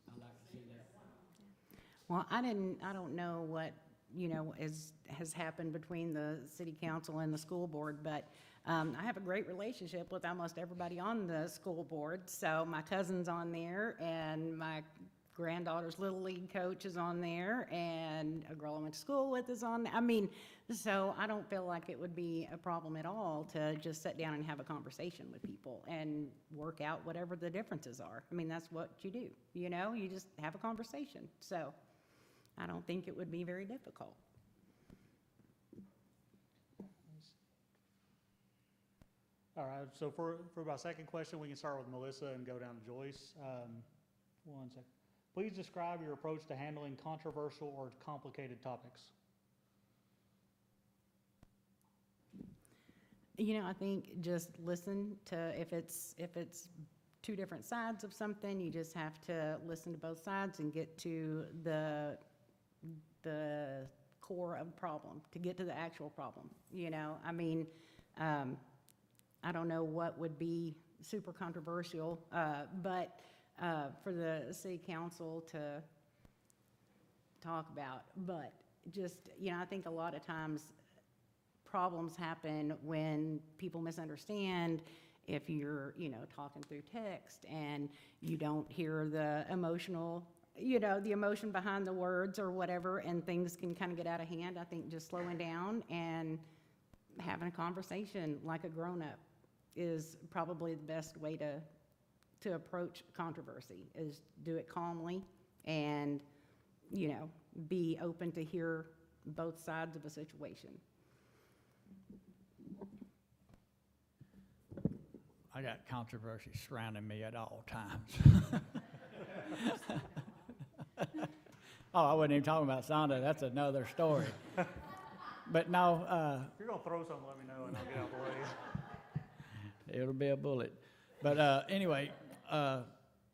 I'd like to see that. Well, I don't know what, has happened between the city council and the school board, but I have a great relationship with almost everybody on the school board. So my cousin's on there, and my granddaughter's Little League coach is on there, and a girl I went to school with is on there. I mean, so I don't feel like it would be a problem at all to just sit down and have a conversation with people and work out whatever the differences are. I mean, that's what you do, you just have a conversation. So I don't think it would be very difficult. All right, so for my second question, we can start with Melissa and go down to Joyce. One second. Please describe your approach to handling controversial or complicated topics. I think just listen to, if it's two different sides of something, you just have to listen to both sides and get to the core of the problem, to get to the actual problem. I mean, I don't know what would be super controversial, but for the city council to talk about. But just, I think a lot of times problems happen when people misunderstand. If you're, talking through text and you don't hear the emotional, the emotion behind the words or whatever, and things can kind of get out of hand. I think just slowing down and having a conversation like a grown-up is probably the best way to approach controversy, is do it calmly and, be open to hear both sides of a situation. I got controversy surrounding me at all times. Oh, I wasn't even talking about Sonda. That's another story. But no. If you're going to throw something, let me know and I'll get out of the way. It'll be a bullet. But anyway,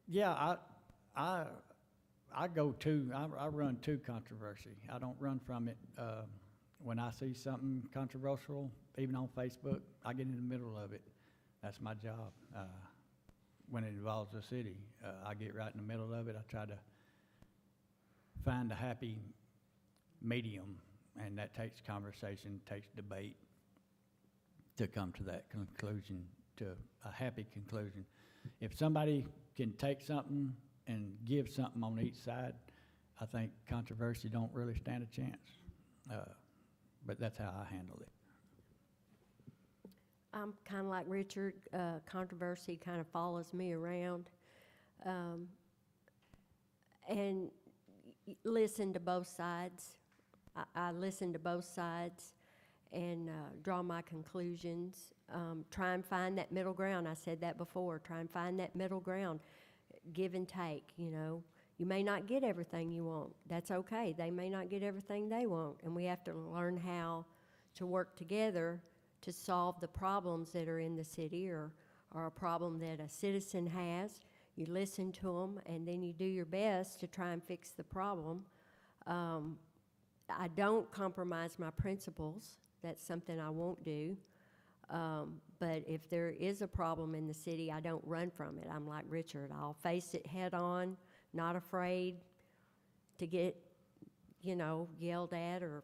yeah, I run to controversy. I don't run from it. When I see something controversial, even on Facebook, I get in the middle of it. That's my job. When it involves the city, I get right in the middle of it. I try to find a happy medium, and that takes conversation, takes debate to come to that conclusion, to a happy conclusion. If somebody can take something and give something on each side, I think controversy don't really stand a chance. But that's how I handle it. I'm kind of like Richard. Controversy kind of follows me around. And listen to both sides. I listen to both sides and draw my conclusions. Try and find that middle ground. I said that before. Try and find that middle ground. Give and take, You may not get everything you want. That's okay. They may not get everything they want. And we have to learn how to work together to solve the problems that are in the city, or a problem that a citizen has. You listen to them, and then you do your best to try and fix the problem. I don't compromise my principles. That's something I won't do. But if there is a problem in the city, I don't run from it. I'm like Richard. I'll face it head on, not afraid to get, yelled at or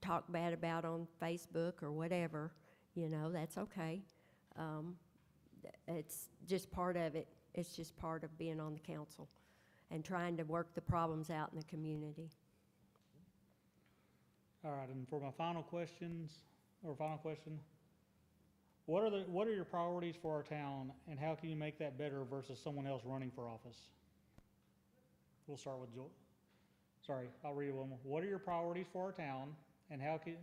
talked bad about on Facebook or whatever. That's okay. It's just part of it. It's just part of being on the council and trying to work the problems out in the community. All right, and for my final question, what are your priorities for our town, and how can you make that better versus someone else running for office? We'll start with Joel. Sorry, I'll read it one more. What are your priorities for our town, and let me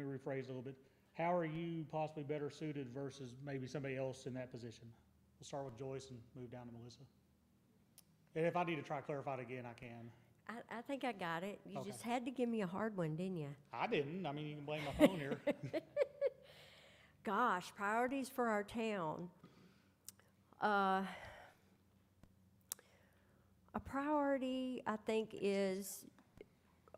rephrase it a little bit. How are you possibly better suited versus maybe somebody else in that position? We'll start with Joyce and move down to Melissa. And if I need to try to clarify it again, I can. I think I got it. You Okay. just had to give me a hard one, didn't you? I didn't. I mean, you can blame my phone here. Gosh, priorities for our town. A priority, I think, is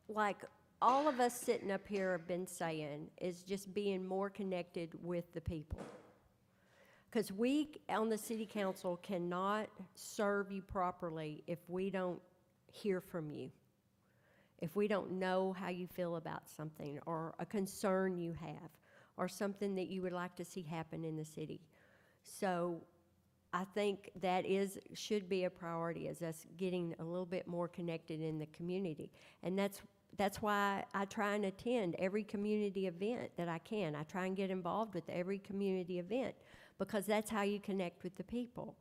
like all of us sitting up here have been saying, is just being more connected with the people. Because we on the city council cannot serve you properly if we don't hear from you, if we don't know how you feel about something or a concern you have or something that you would like to see happen in the city. So I think that should be a priority, is us getting a little bit more connected in the community. And that's why I try and attend every community event that I can. I try and get involved with every community event, because that's how you connect with the people,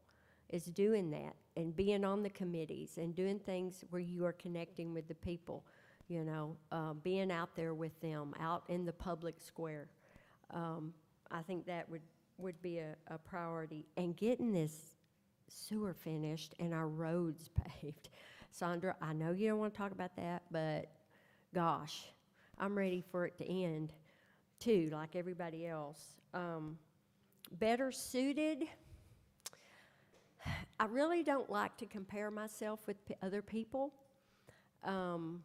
is doing that and being on the committees and doing things where you are connecting with the people, you know, being out there with them, out in the public square. I think that would be a priority. And getting this sewer finished and our roads paved. Sandra, I know you don't want to talk about that, but gosh, I'm ready for it to end too, like everybody else. Better suited. I really don't like to compare myself with other people. You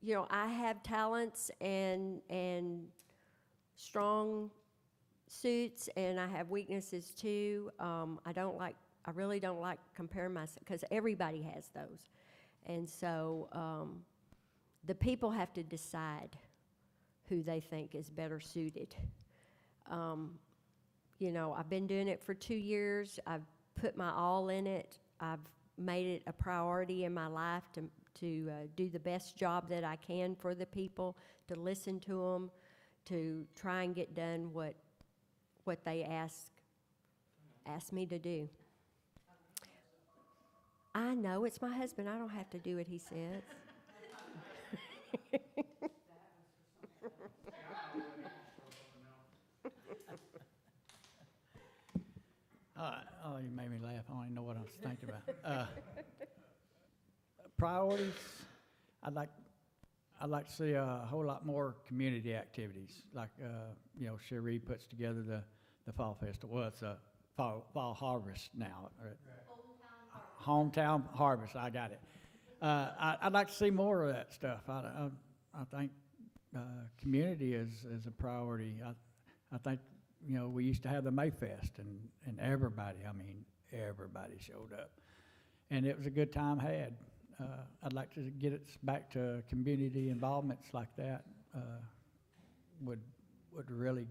know, I have talents and strong suits, and I have weaknesses too. I really don't like comparing myself, because everybody has those. And so the people have to decide who they think is better suited. You know, I've been doing it for 2 years. I've put my all in it. I've made it a priority in my life to do the best job that I can for the people, to listen to them, to try and get done what they ask me to do. I know, it's my husband. I don't have to do what he says. Oh, you made me laugh. I don't even know what I was thinking about. Priorities, I'd like to see a whole lot more community activities. Like, you know, Cherie puts together the fall festival. Well, it's a fall harvest now. Hometown harvest, I got it. I'd like to see more of that stuff. I think community is a priority. I think, you know, we used to have the Mayfest, and everybody showed up. And it was a good time had. I'd like to get it back to community involvements like that. Would really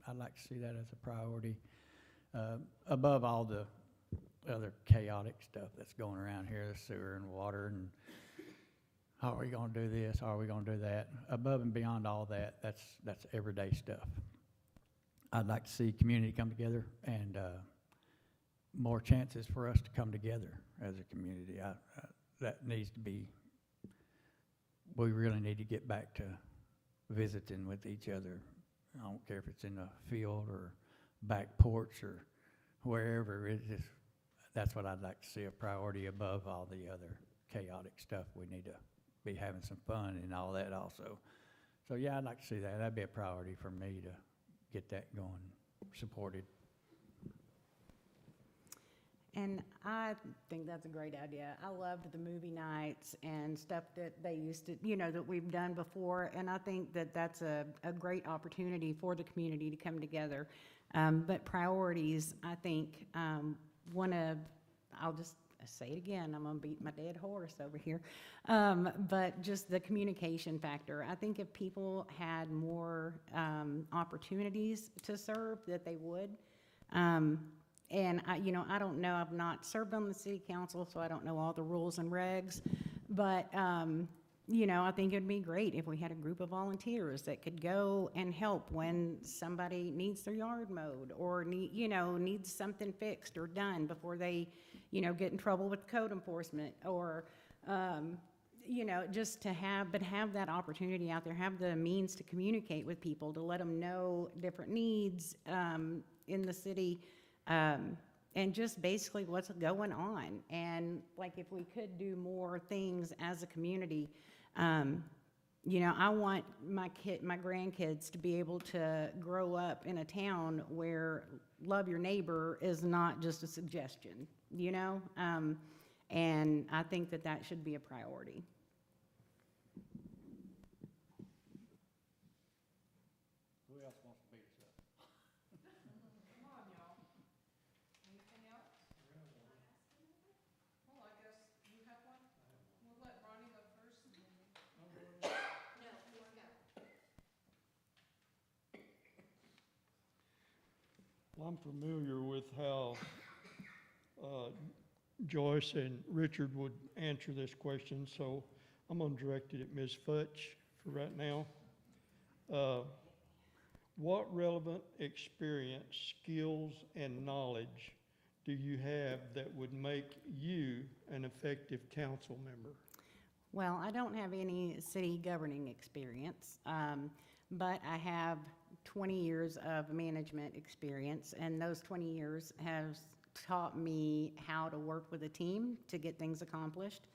I'd like to see that as a priority, above all the other chaotic stuff that's going around here, the sewer and water, and how are we going to do this, how are we going to do that. Above and beyond all that, that's everyday stuff. I'd like to see community come together, and more chances for us to come together as a community. That needs to be, we really need to get back to visiting with each other. I don't care if it's in the field or back porch or wherever. That's what I'd like to see a priority above all the other chaotic stuff. We need to be having some fun and all that also. So yeah, I'd like to see that. That'd be a priority for me to get that going, supported. And I think that's a great idea. I loved the movie nights and stuff that they used to, you know, that we've done before. And I think that that's a great opportunity for the community to come together. But priorities, I think, I'll just say it again, I'm gonna beat my dead horse over here. But just the communication factor. I think if people had more opportunities to serve, that they would. And I don't know, I've not served on the city council, so I don't know all the rules and regs, but I think it'd be great if we had a group of volunteers that could go and help when somebody needs their yard mowed or needs something fixed or done before they, get in trouble with code enforcement or, just to have that opportunity out there, have the means to communicate with people, to let them know different needs in the city, and just basically what's going on. And like if we could do more things as a community, I want my grandkids to be able to grow up in a town where love your neighbor is not just a suggestion, and I think that should be a priority. Who else wants to beat us up? Come on, y'all. Anything else? Well, I guess you have one? We'll let Ronnie go first. And then Well, I'm familiar with how Joyce and Richard would answer this question, so I'm going to direct it at Ms. Futch for right now. What relevant experience, skills, and knowledge do you have that would make you an effective council member? Well, I don't have any city governing experience, but I have 20 years of management experience, and those 20 years have taught me how to work with a team to get things accomplished,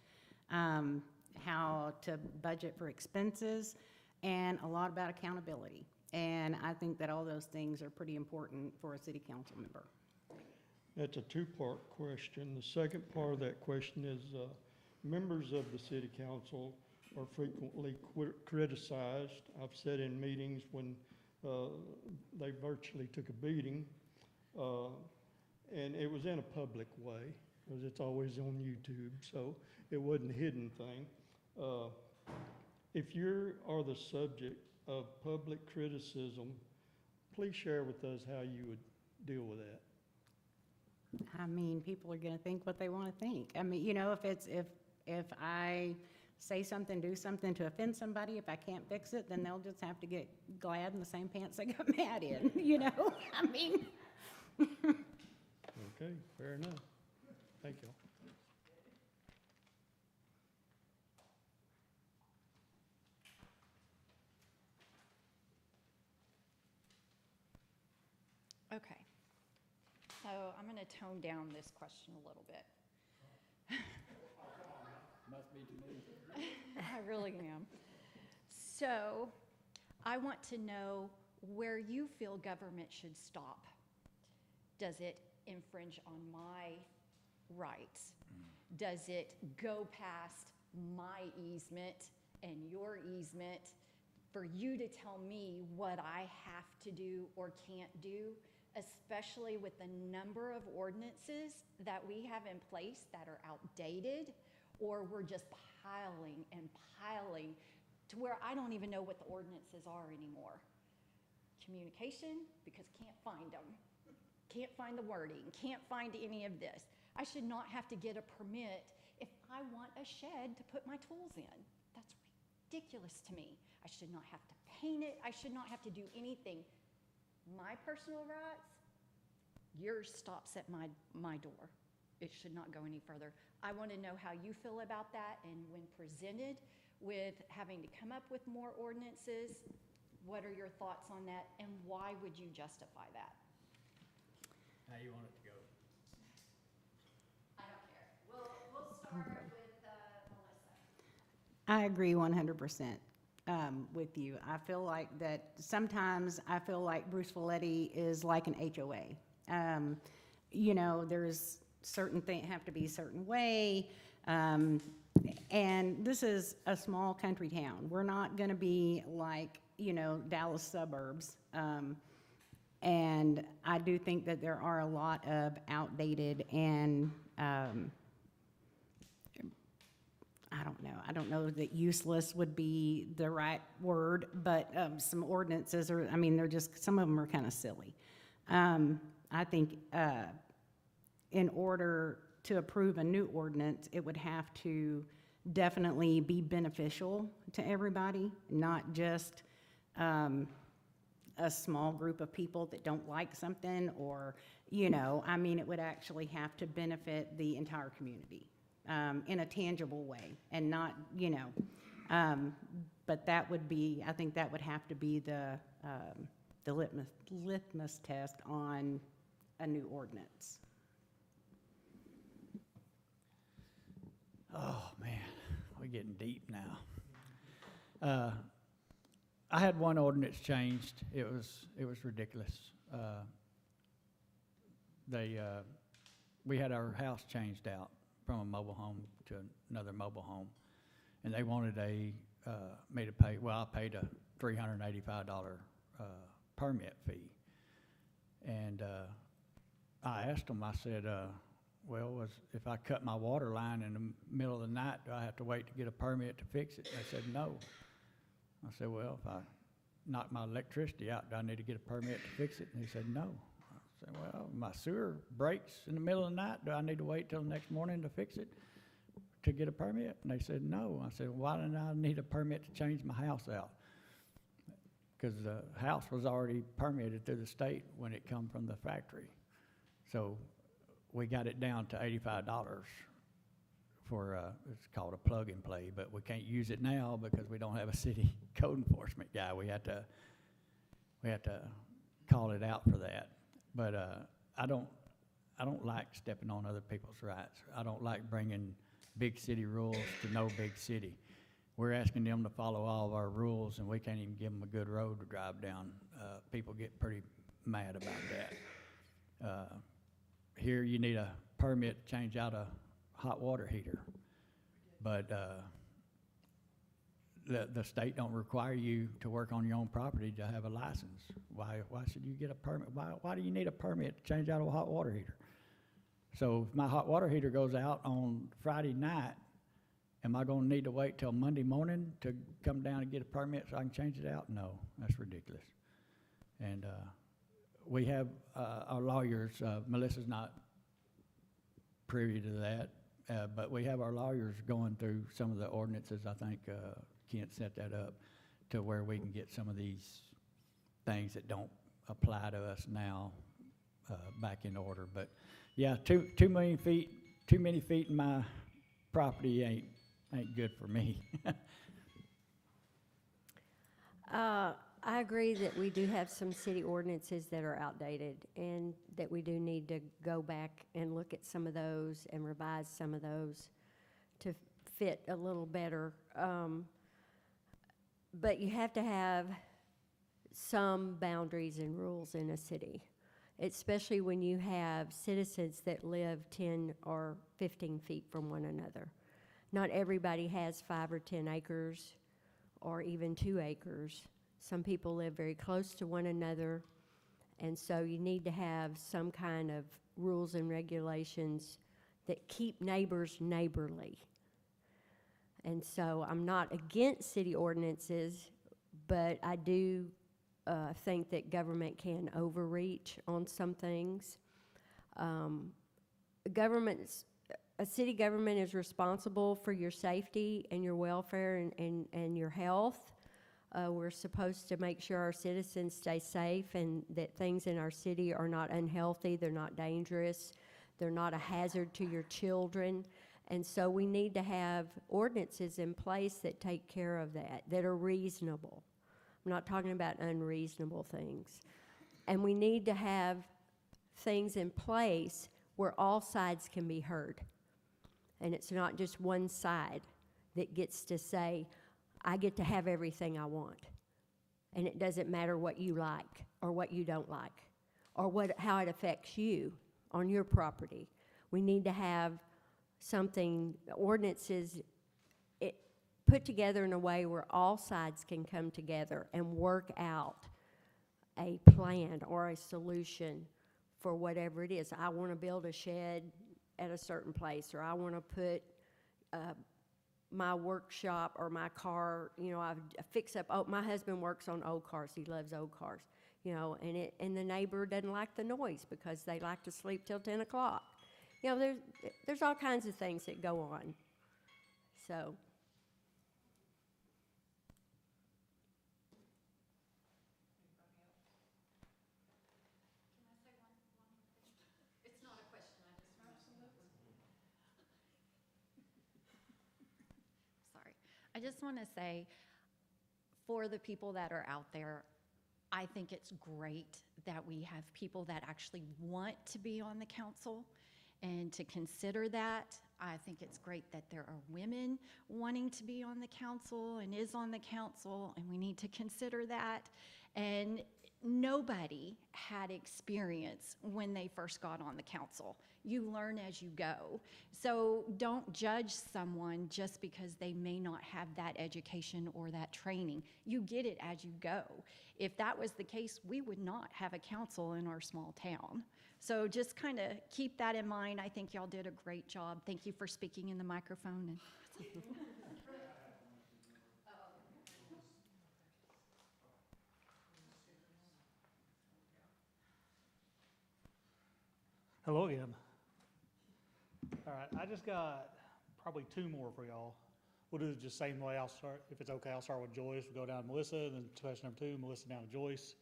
how to budget for expenses, and a lot about accountability. And I think that all those things are pretty important for a city council member. That's a two-part question. The second part of that question is, members of the city council are frequently criticized. I've sat in meetings when they virtually took a beating, and it was in a public way, because it's always on YouTube, so it wasn't a hidden thing. If you are the subject of public criticism, please share with us how you would deal with that. I mean, people are going to think what they want to think. I mean, if I say something, do something to offend somebody, if I can't fix it, then they'll just have to get glad in the same pants they got mad in, I mean. Okay, fair enough. Thank you. Okay. So I'm going to tone down this question a little bit. Must be to me. I really am. So I want to know where you feel government should stop. Does it infringe on my rights? Does it go past my easement and your easement for you to tell me what I have to do or can't do, especially with the number of ordinances that we have in place that are outdated, or we're just piling and piling to where I don't even know what the ordinances are anymore. Communication, because can't find them. Can't find the wording, can't find any of this. I should not have to get a permit if I want a shed to put my tools in. That's ridiculous to me. I should not have to paint it. I should not have to do anything. My personal rights, yours stops at my door. It should not go any further. I want to know how you feel about that, and when presented with having to come up with more ordinances, what are your thoughts on that, and why would you justify that? How you want it to go? I don't care. We'll start with Melissa. I agree 100% with you. I feel like that sometimes I feel like Bruceville-Eddy is like an HOA. There's certain things have to be a certain way, and this is a small country town. We're not going to be like, Dallas suburbs. And I do think that there are a lot of outdated and, I don't know that useless would be the right word, but some ordinances are, some of them are kind of silly. I think in order to approve a new ordinance, it would have to definitely be beneficial to everybody, not just a small group of people that don't like something, or, I mean, it would actually have to benefit the entire community in a tangible way, and not, but that would be, I think that would have to be the litmus test on a new ordinance. Oh, man, we're getting deep now. I had one ordinance changed. It was ridiculous. We had our house changed out from a mobile home to another mobile home, and they wanted me to pay, well, I paid a $385 permit fee. And I asked them, I said, well, if I cut my water line in the middle of the night, do I have to wait to get a permit to fix it? They said, no. I said, well, if I knock my electricity out, do I need to get a permit to fix it? And he said, no. I said, well, my sewer breaks in the middle of the night, do I need to wait till the next morning to fix it, to get a permit? And they said, no. I said, why didn't I need a permit to change my house out? Because the house was already permitted through the state when it come from the factory. So we got it down to $85 for, it's called a plug and play, but we can't use it now because we don't have a city code enforcement guy. We had to call it out for that. But I don't like stepping on other people's rights. I don't like bringing big city rules to no big city. We're asking them to follow all of our rules, and we can't even give them a good road to drive down. People get pretty mad about that. Here you need a permit to change out a hot water heater, but the state don't require you to work on your own property to have a license. Why should you get a permit? Why do you need a permit to change out a hot water heater? So if my hot water heater goes out on Friday night, am I gonna need to wait till Monday morning to come down and get a permit so I can change it out? No, that's ridiculous. And we have our lawyers, Melissa's not privy to that, but we have our lawyers going through some of the ordinances. I think Kent set that up to where we can get some of these things that don't apply to us now back in order. But yeah, too many feet in my property ain't good for me. I agree that we do have some city ordinances that are outdated, and that we do need to go back and look at some of those and revise some of those to fit a little better. But you have to have some boundaries and rules in a city, especially when you have citizens that live 10 or 15 feet from one another. Not everybody has 5 or 10 acres or even 2 acres. Some people live very close to one another, and so you need to have some kind of rules and regulations that keep neighbors neighborly. And so I'm not against city ordinances, but I do think that government can overreach on some things. A city government is responsible for your safety and your welfare and your health. We're supposed to make sure our citizens stay safe and that things in our city are not unhealthy, they're not dangerous, they're not a hazard to your children. And so we need to have ordinances in place that take care of that are reasonable. I'm not talking about unreasonable things. And we need to have things in place where all sides can be heard. And it's not just one side that gets to say, I get to have everything I want. And it doesn't matter what you like or what you don't like or how it affects you on your property. We need to have ordinances put together in a way where all sides can come together and work out a plan or a solution for whatever it is. I want to build a shed at a certain place, or I want to put my workshop or my car, I fix up, my husband works on old cars, he loves old cars, and the neighbor doesn't like the noise because they like to sleep till 10 o'clock. There's all kinds of things that go on. So, It's not a question, I just Sorry. I just want to say, for the people that are out there, I think it's great that we have people that actually want to be on the council and to consider that. I think it's great that there are women wanting to be on the council and is on the council, and we need to consider that. And nobody had experience when they first got on the council. You learn as you go. So don't judge someone just because they may not have that education or that training. You get it as you go. If that was the case, we would not have a council in our small town. So just kind of keep that in mind. I think y'all did a great job. Thank you for speaking in the microphone. Hello again. All right, I just got probably two more for y'all. We'll do it just same way. I'll start, if it's okay, I'll start with Joyce. We'll go down to Melissa, then question number two, Melissa down to Joyce.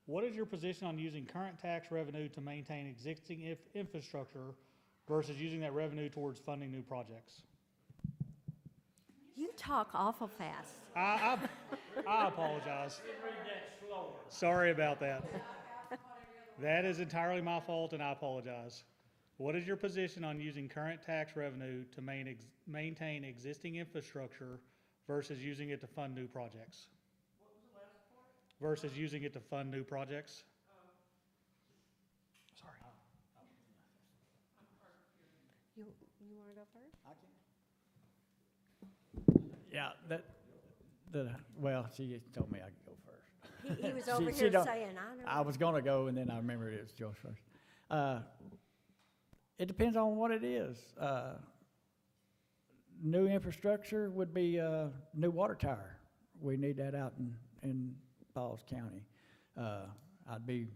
What is your position on using current tax revenue to maintain existing infrastructure versus using that revenue towards funding new projects? you talk awful fast. I apologize. Sorry about that. That is entirely my fault, and I apologize. What is your position on using current tax revenue to maintain existing infrastructure versus using it to fund new projects? What was the last part? Versus using it to fund new projects? Sorry. You want to go first? Yeah, well, she told me I could go first. He was over She here don't- saying, I don't know. I was gonna go, and then I remembered it was Joyce first. It depends on what it is. New infrastructure would be a new water tower. We need that out in Falls County. I'd be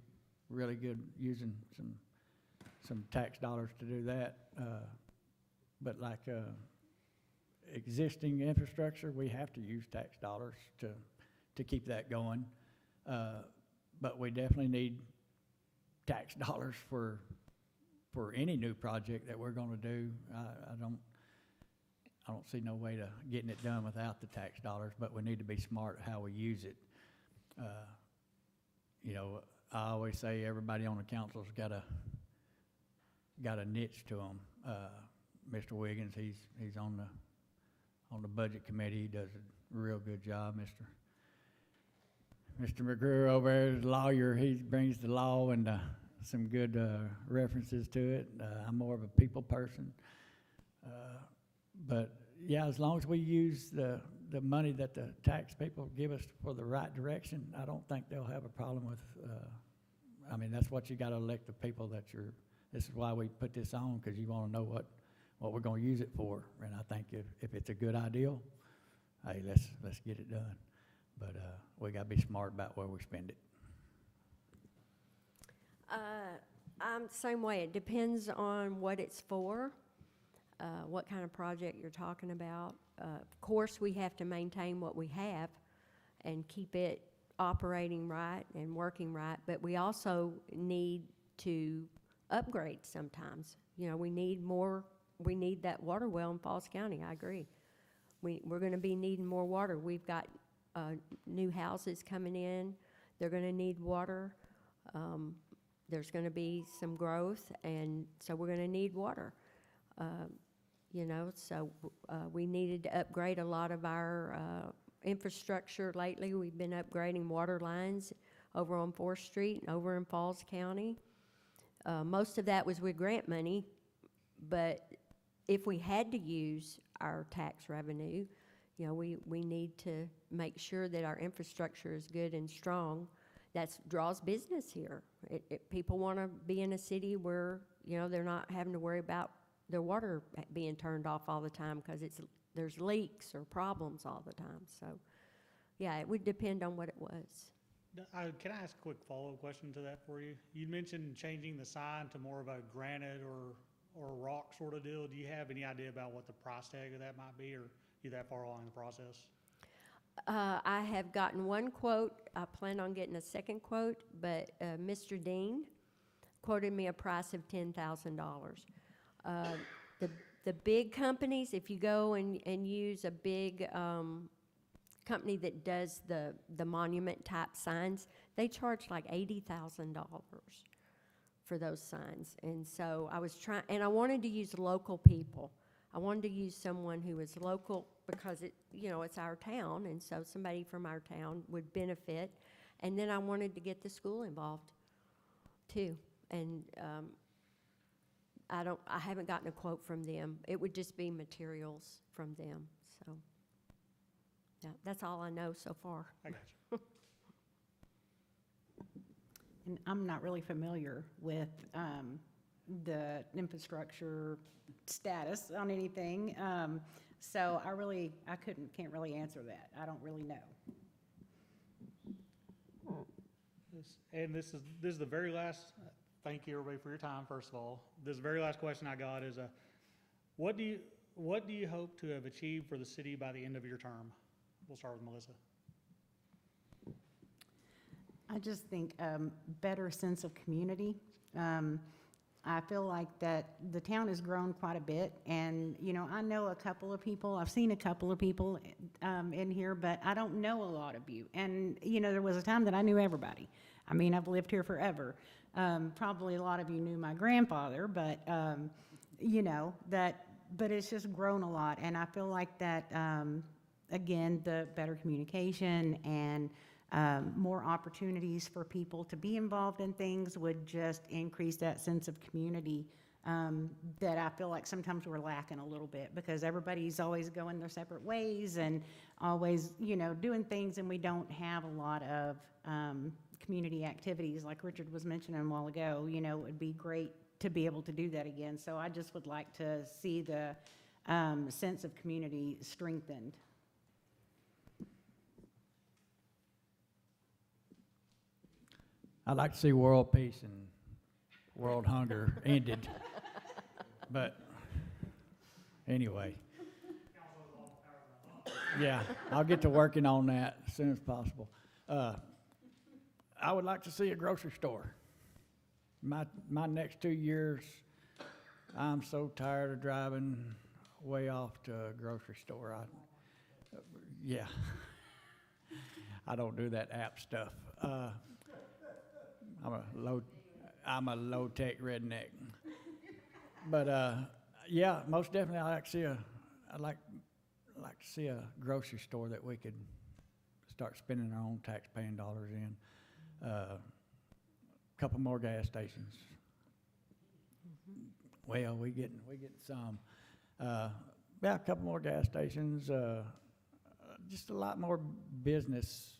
really good using some tax dollars to do that. But like existing infrastructure, we have to use tax dollars to keep that going. But we definitely need tax dollars for any new project that we're gonna do. I don't see no way to getting it done without the tax dollars, but we need to be smart how we use it. You know, I always say everybody on the council's got a niche to them. Mr. Wiggins, he's on the budget committee. He does a real good job. Mr. McGrew over there is a lawyer. He brings the law and some good references to it. I'm more of a people person. But yeah, as long as we use the money that the tax people give us for the right direction, I don't think they'll have a problem with, I mean, that's what you gotta elect the people this is why we put this on, because you wanna know what we're gonna use it for. And I think if it's a good ideal, hey, let's get it done. But we gotta be smart about where we spend it. I'm the same way. It depends on what it's for, what kind of project you're talking about. Of course, we have to maintain what we have and keep it operating right and working right, but we also need to upgrade sometimes. You know, we need that water well in Falls County, I agree. We're gonna be needing more water. We've got new houses coming in. They're gonna need water. There's gonna be some growth, and so we're gonna need water. You know, so we needed to upgrade a lot of our infrastructure lately. We've been upgrading water lines over on 4th Street and over in Falls County. Most of that was with grant money, but if we had to use our tax revenue, you know, we need to make sure that our infrastructure is good and strong. That draws business here. People want to be in a city where, you know, they're not having to worry about their water being turned off all the time because there's leaks or problems all the time. So, yeah, it would depend on what it was. Can I ask a quick follow-up question to that for you? You mentioned changing the sign to more of a granite or rock sort of deal. Do you have any idea about what the price tag of that might be, or you that far along in the process? I have gotten one quote. I plan on getting a second quote, but Mr. Dean quoted me a price of $10,000. The big companies, if you go and use a big company that does the monument type signs, they charge like $80,000 for those signs. And so I was trying, and I wanted to use local people. I wanted to use someone who was local because it's our town, and so somebody from our town would benefit. And then I wanted to get the school involved too. And I haven't gotten a quote from them. It would just be materials from them. So yeah, that's all I know so far. I got you. And I'm not really familiar with the infrastructure status on anything, so can't really answer that. I don't really know. This is the very last, thank you everybody for your time, first of all. This very last question I got is, what do you hope to have achieved for the city by the end of your term? We'll start with Melissa. I just think better sense of community. I feel like that the town has grown quite a bit, and I know a couple of people. I've seen a couple of people in here, but I don't know a lot of you. And there was a time that I knew everybody. I mean, I've lived here forever. Probably a lot of you knew my grandfather, but but it's just grown a lot, and I feel like that. Again, the better communication and more opportunities for people to be involved in things would just increase that sense of community that I feel like sometimes we're lacking a little bit, because everybody's always going their separate ways and always, doing things, and we don't have a lot of community activities like Richard was mentioning a while ago. It would be great to be able to do that again. So I just would like to see the sense of community strengthened. I'd like to see world peace and world hunger ended. But anyway. Yeah, I'll get to working on that as soon as possible. I would like to see a grocery store. My next 2 years, I'm so tired of driving way off to a grocery store. Yeah, I don't do that app stuff. I'm a low-tech redneck. But yeah, most definitely, I'd like to see a grocery store that we could start spending our own tax-paying dollars in. A couple more gas stations. Well, we get some. Yeah, a couple more gas stations. Just a lot more business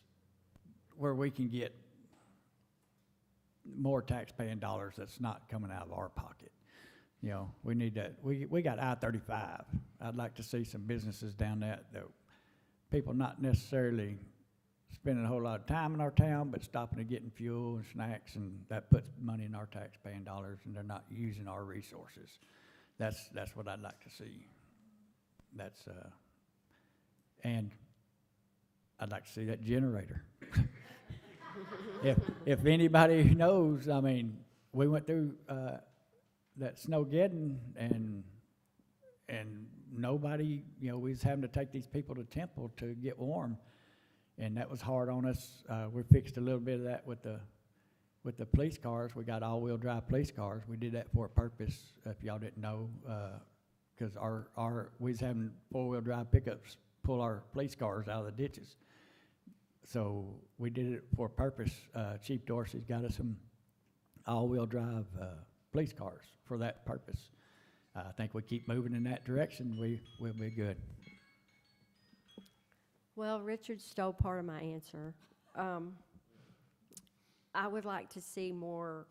where we can get more tax-paying dollars that's not coming out of our pocket. We need that. We got I-35. I'd like to see some businesses down that people not necessarily spending a whole lot of time in our town, but stopping and getting fuel and snacks, and that puts money in our tax-paying dollars, and they're not using our resources. That's what I'd like to see. And I'd like to see that generator. If anybody knows, I mean, we went through that Snowgeddon, and nobody, we was having to take these people to Temple to get warm, and that was hard on us. We fixed a little bit of that with the police cars. We got all-wheel drive police cars. We did that for a purpose, if y'all didn't know, because we was having four-wheel drive pickups pull our police cars out of the ditches. So we did it for a purpose. Chief Dorsey's got us some all-wheel drive police cars for that purpose. I think we keep moving in that direction, we'll be good. Well, Richard stole part of my answer. I would like to see more,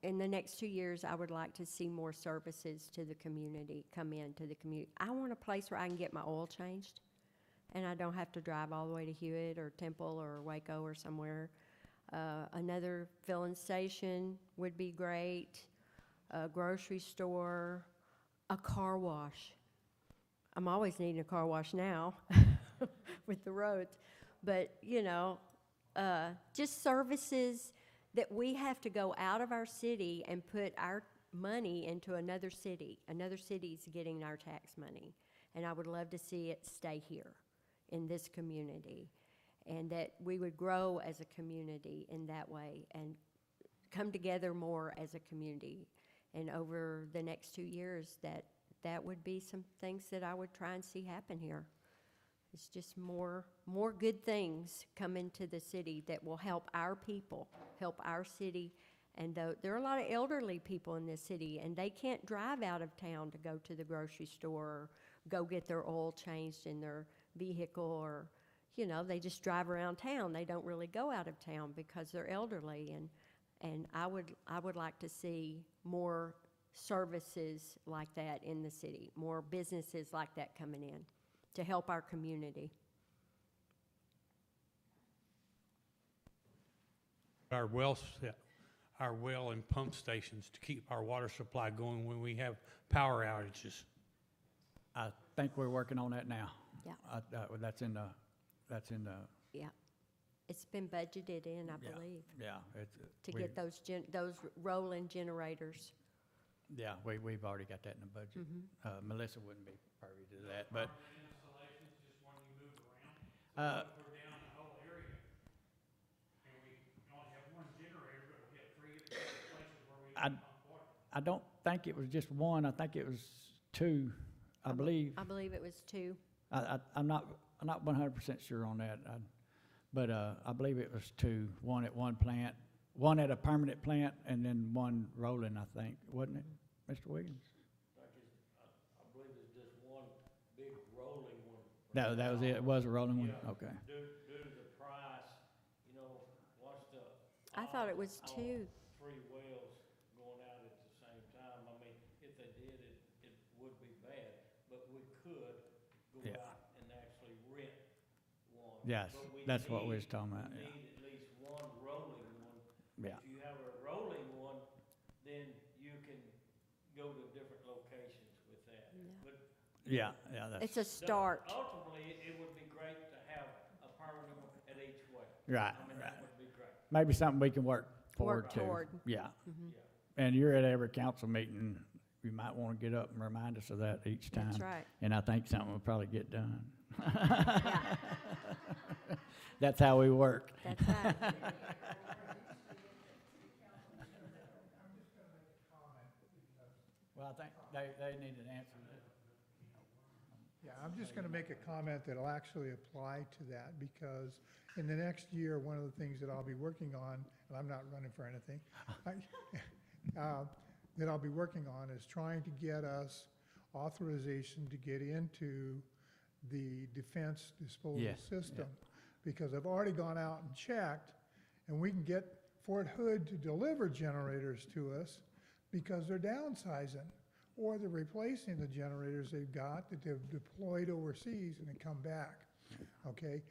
in the next 2 years, I would like to see more services to the community, come into the community. I want a place where I can get my oil changed, and I don't have to drive all the way to Hewitt or Temple or Waco or somewhere. Another filling station would be great, a grocery store. A car wash. I'm always needing a car wash now with the roads. But, just services that we have to go out of our city and put our money into another city. Another city's getting our tax money. And I would love to see it stay here in this community. And that we would grow as a community in that way and come together more as a community. And over the next 2 years, that would be some things that I would try and see happen here. It's just more good things come into the city that will help our people, help our city. And there are a lot of elderly people in this city, and they can't drive out of town to go to the grocery store or go get their oil changed in their vehicle, or, they just drive around town. They don't really go out of town because they're elderly. And I would like to see more services like that in the city, more businesses like that coming in to help our community. Our well and pump stations to keep our water supply going when we have power outages. I think we're working on that now. Yeah. That's in the, Yeah. It's been budgeted in, I Yeah. believe, yeah. to get those rolling generators. Yeah, we've already got that in the budget. Melissa wouldn't be privy to that, but, Installations, just when you move around. uh, If we're down the whole area, and we only have one generator, but we have 3 places where we I- can pump water. I don't think it was just one, I think it was two, I believe. I believe it was 2. I'm not 100% sure on that, but I believe it was two, one at one plant, one at a permanent plant, and then one rolling, I think, wasn't it, Mr. Williams? I believe it's just one big rolling one. That was it, it was a rolling one, okay. Due to the price, what's the? I thought it was odds on 2. 3 wells going out at the same time. I mean, if they did, it would be bad, but we could go Yeah. out and actually rent one. Yes, But we that's what we need- was talking about, We yeah. need at least one rolling one. Yeah. If you have a rolling one, then you can go to different locations with that. But Yeah, that's, It's a start. ultimately, it would be great to have a permanent one at each well. right, I mean, right. that would be great. Maybe something we can work forward to. toward. Yeah, Yeah. and you're at every council meeting, you might want to get up and remind us of that each time. That's right. And I think something will probably get done. Yeah, That's how we work. that's right. Well, I think they need an answer. Yeah, I'm just going to make a comment that'll actually apply to that, because in the next year, one of the things that I'll be working on, and I'm not running for anything, that I'll be working on is trying to get us authorization to get into the defense disposal Yeah, system. Because I've already gone out and checked, and we can get Fort Hood to deliver generators to us because they're downsizing, or they're replacing the generators they've got that they've deployed overseas and then come back, okay?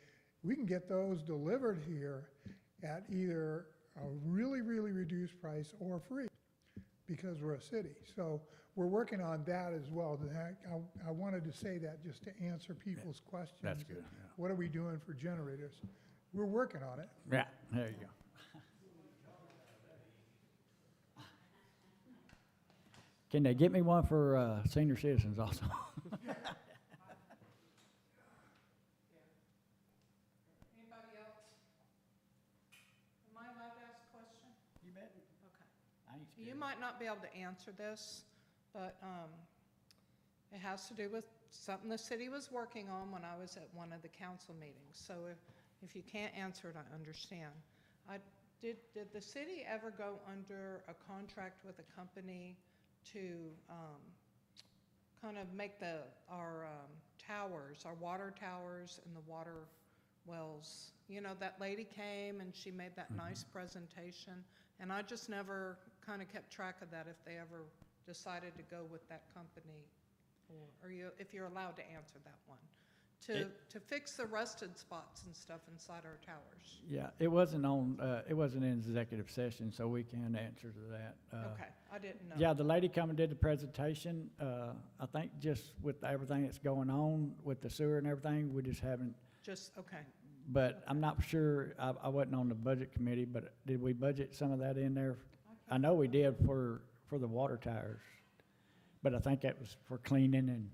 We can get those delivered here at either a really, really reduced price or free, because we're a city. So we're working on that as well. I wanted to say that just to answer people's questions. That's good, yeah. What are we doing for generators? We're working on it. Yeah, there you go. Can they get me one for senior citizens also? Anybody else? Am I allowed to ask a question? You bet. Okay. I ain't You scared. might not be able to answer this, but it has to do with something the city was working on when I was at one of the council meetings. So if you can't answer it, I understand. Did the city ever go under a contract with a company to kind of make our towers, our water towers and the water wells? That lady came and she made that nice presentation, and I just never kind of kept track of that, if they ever decided to go with that company, or if you're allowed to answer that one. to fix the rusted spots and stuff inside our towers. Yeah, it wasn't in executive session, so we can answer to that. Okay, I didn't know. Yeah, the lady come and did the presentation. I think just with everything that's going on with the sewer and everything, we just haven't, Just, okay. but I'm not sure, I wasn't on the budget committee, but did we budget some of that in there? I know we did for the water towers, but I think that was for cleaning, and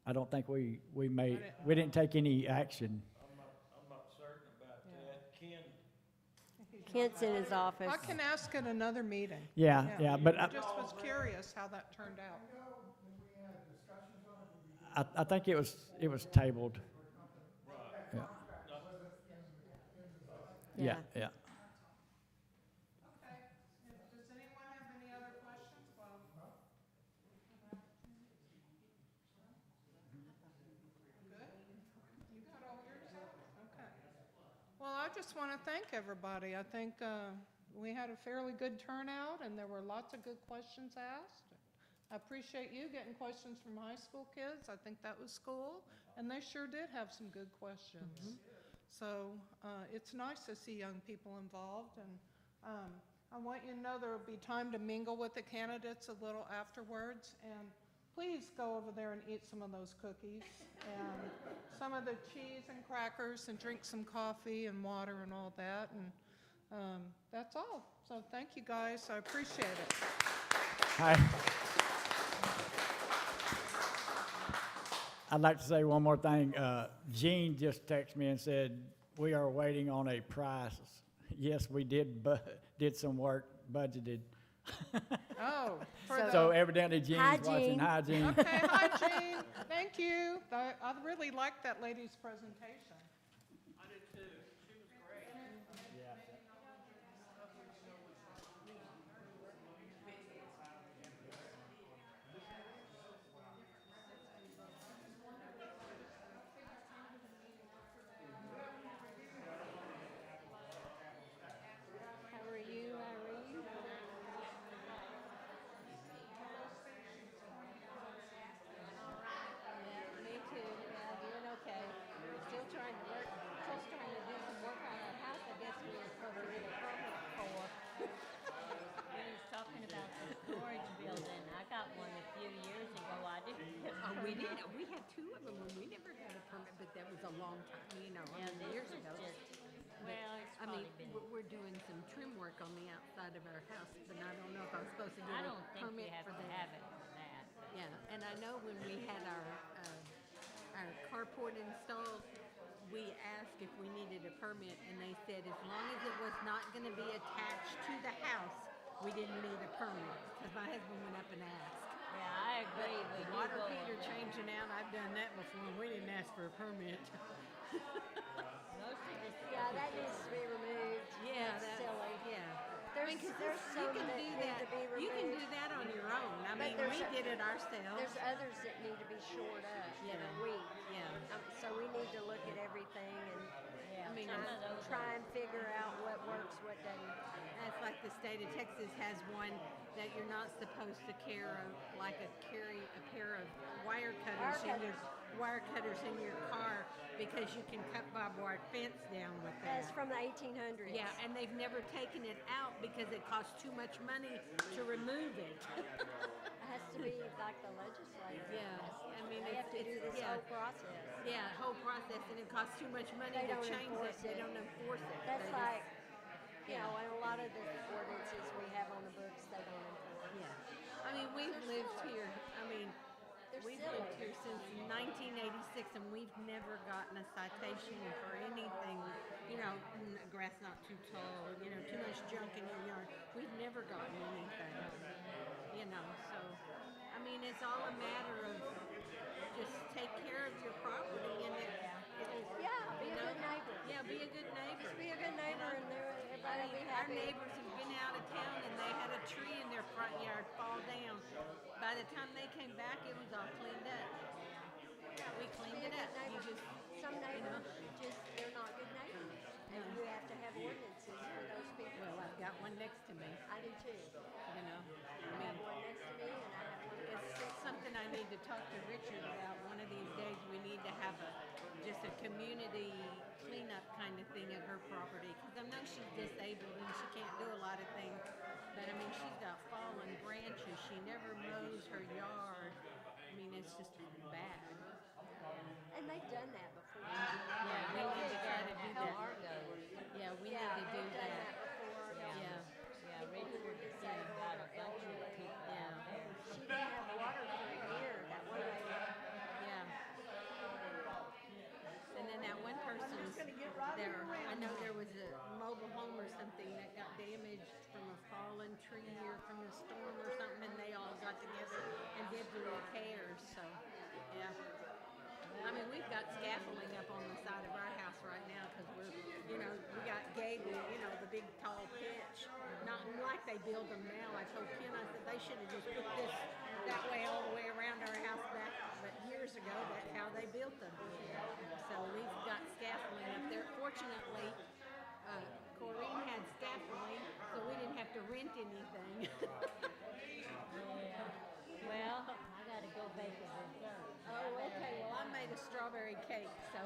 I don't think we didn't take any action. I'm not certain about that. Ken, Kent's in his office. I can ask at another meeting. Yeah, but I just was curious how that turned out. I think it was tabled. Yeah. Yeah, yeah. Okay, does anyone have any other questions? Well, good? You got all yours out? Okay. Well, I just want to thank everybody. I think we had a fairly good turnout, and there were lots of good questions asked. I appreciate you getting questions from high school kids. I think that was cool, and they sure did have some good questions. So it's nice to see young people involved, and I want you to know there will be time to mingle with the candidates a little afterwards, and please go over there and eat some of those cookies and some of the cheese and crackers, and drink some coffee and water and all that, and that's all. So thank you, guys. I appreciate it. Hi. I'd like to say one more thing. Jean just texted me and said, we are waiting on a price. Yes, we did some work, budgeted. Oh, So evidently Jean's Hi, watching. Jean. Hi, Jean. okay, hi, Jean. Thank you. I really liked that lady's presentation. I did too. She was great. How are you, Irene? Yeah, me too. Yeah, doing okay. We're still trying to do some work on our house. I guess we were supposed to get a permit for. When he's talking about the storage building, I got one a few years ago. I didn't get a We permit. did, we had two of them, and we never got a permit, but that was a long time, Yeah, this years is ago. just, well, it's I mean, probably been, we're doing some trim work on the outside of our house, but I don't know if I'm supposed to get I a don't think permit you have for to that. have it for that. but- Yeah, and I know when we had our carport installed, we asked if we needed a permit, and they said as long as it was not gonna be attached to the house, we didn't need a permit, because my husband went up and asked. Yeah, I agree The with you. water going heater there. changing out, I've done that before, and we didn't ask for a permit. Most of the Yeah, that needs to be removed. Yeah, That's that- silly. Yeah. There's, 'cause there's you some can that do need that. to be removed. You can do that on your own. I But mean, there's we a- did it ourselves. There's others that need to be shored up that Yeah. are weak. Yeah. So we need to look at everything and Yeah, I mean, some of those try and figure out what works, what doesn't. That's like the state of Texas has one that you're not supposed to carry a pair of wire cutters in your car because you can cut barbed wire fence down with that. That's from the 1800s. Yeah, and they've never taken it out because it costs too much money to remove it. It has to be like the legislature. Yeah, I mean, They have to do this yeah. whole process. Yeah, whole process, and it costs too much money They to don't change it. enforce They it. don't enforce it. That's They just- like, you know, and a lot of the ordinances we have on the books, they don't enforce. Yeah. I mean, we've lived here, They're we've silly. lived here since 1986, and we've never gotten a citation for anything, grass not too tall, too much junk in your yard. We've never gotten anything, so, I mean, it's all a matter of just take care of your property and Yeah, be a good neighbor. yeah, be a good neighbor. Just be a good neighbor and everybody will be Our happy. neighbors have been out of town and they had a tree in their front yard fall down. By the time they came back, it was all cleaned up. We cleaned Be a it good up. You neighbor. just, Some neighbors, they're not good neighbors. And you have to have ordinances for those people. well, I've got one next to me, I do too. I I mean, have one next to me and I have one. it's something I I need to talk to Richard about. One of these days, we need to have just a community cleanup kind of thing at her property. Because I know she's disabled and she can't do a lot of things. But I mean, she's got fallen branches. She never mows her yard. I mean, it's just bad. And they've done that before. Yeah, we need to try to do that. Argos. Yeah, we need to do that. Yeah. Yeah, Yeah, Richard got a bunch of people yeah, out there. She didn't have water for a year, that one lady. yeah. And then that one person there, I know there was a mobile home or something that got damaged from a fallen tree or from a storm or something, and they all got together and did the repairs, so, yeah. I mean, we've got scaffolding up on the side of our house right now, because we're, we got gable, the big tall pitch. Not like they build them now. I told Ken, I said, they should have just put this that way all the way around our house back, but years ago, that's how they built them. So we've got scaffolding up there. Fortunately, Corrine had scaffolding, so we didn't have to rent anything. Well, I gotta go bake a dessert. Oh, okay, well, I made a strawberry cake, so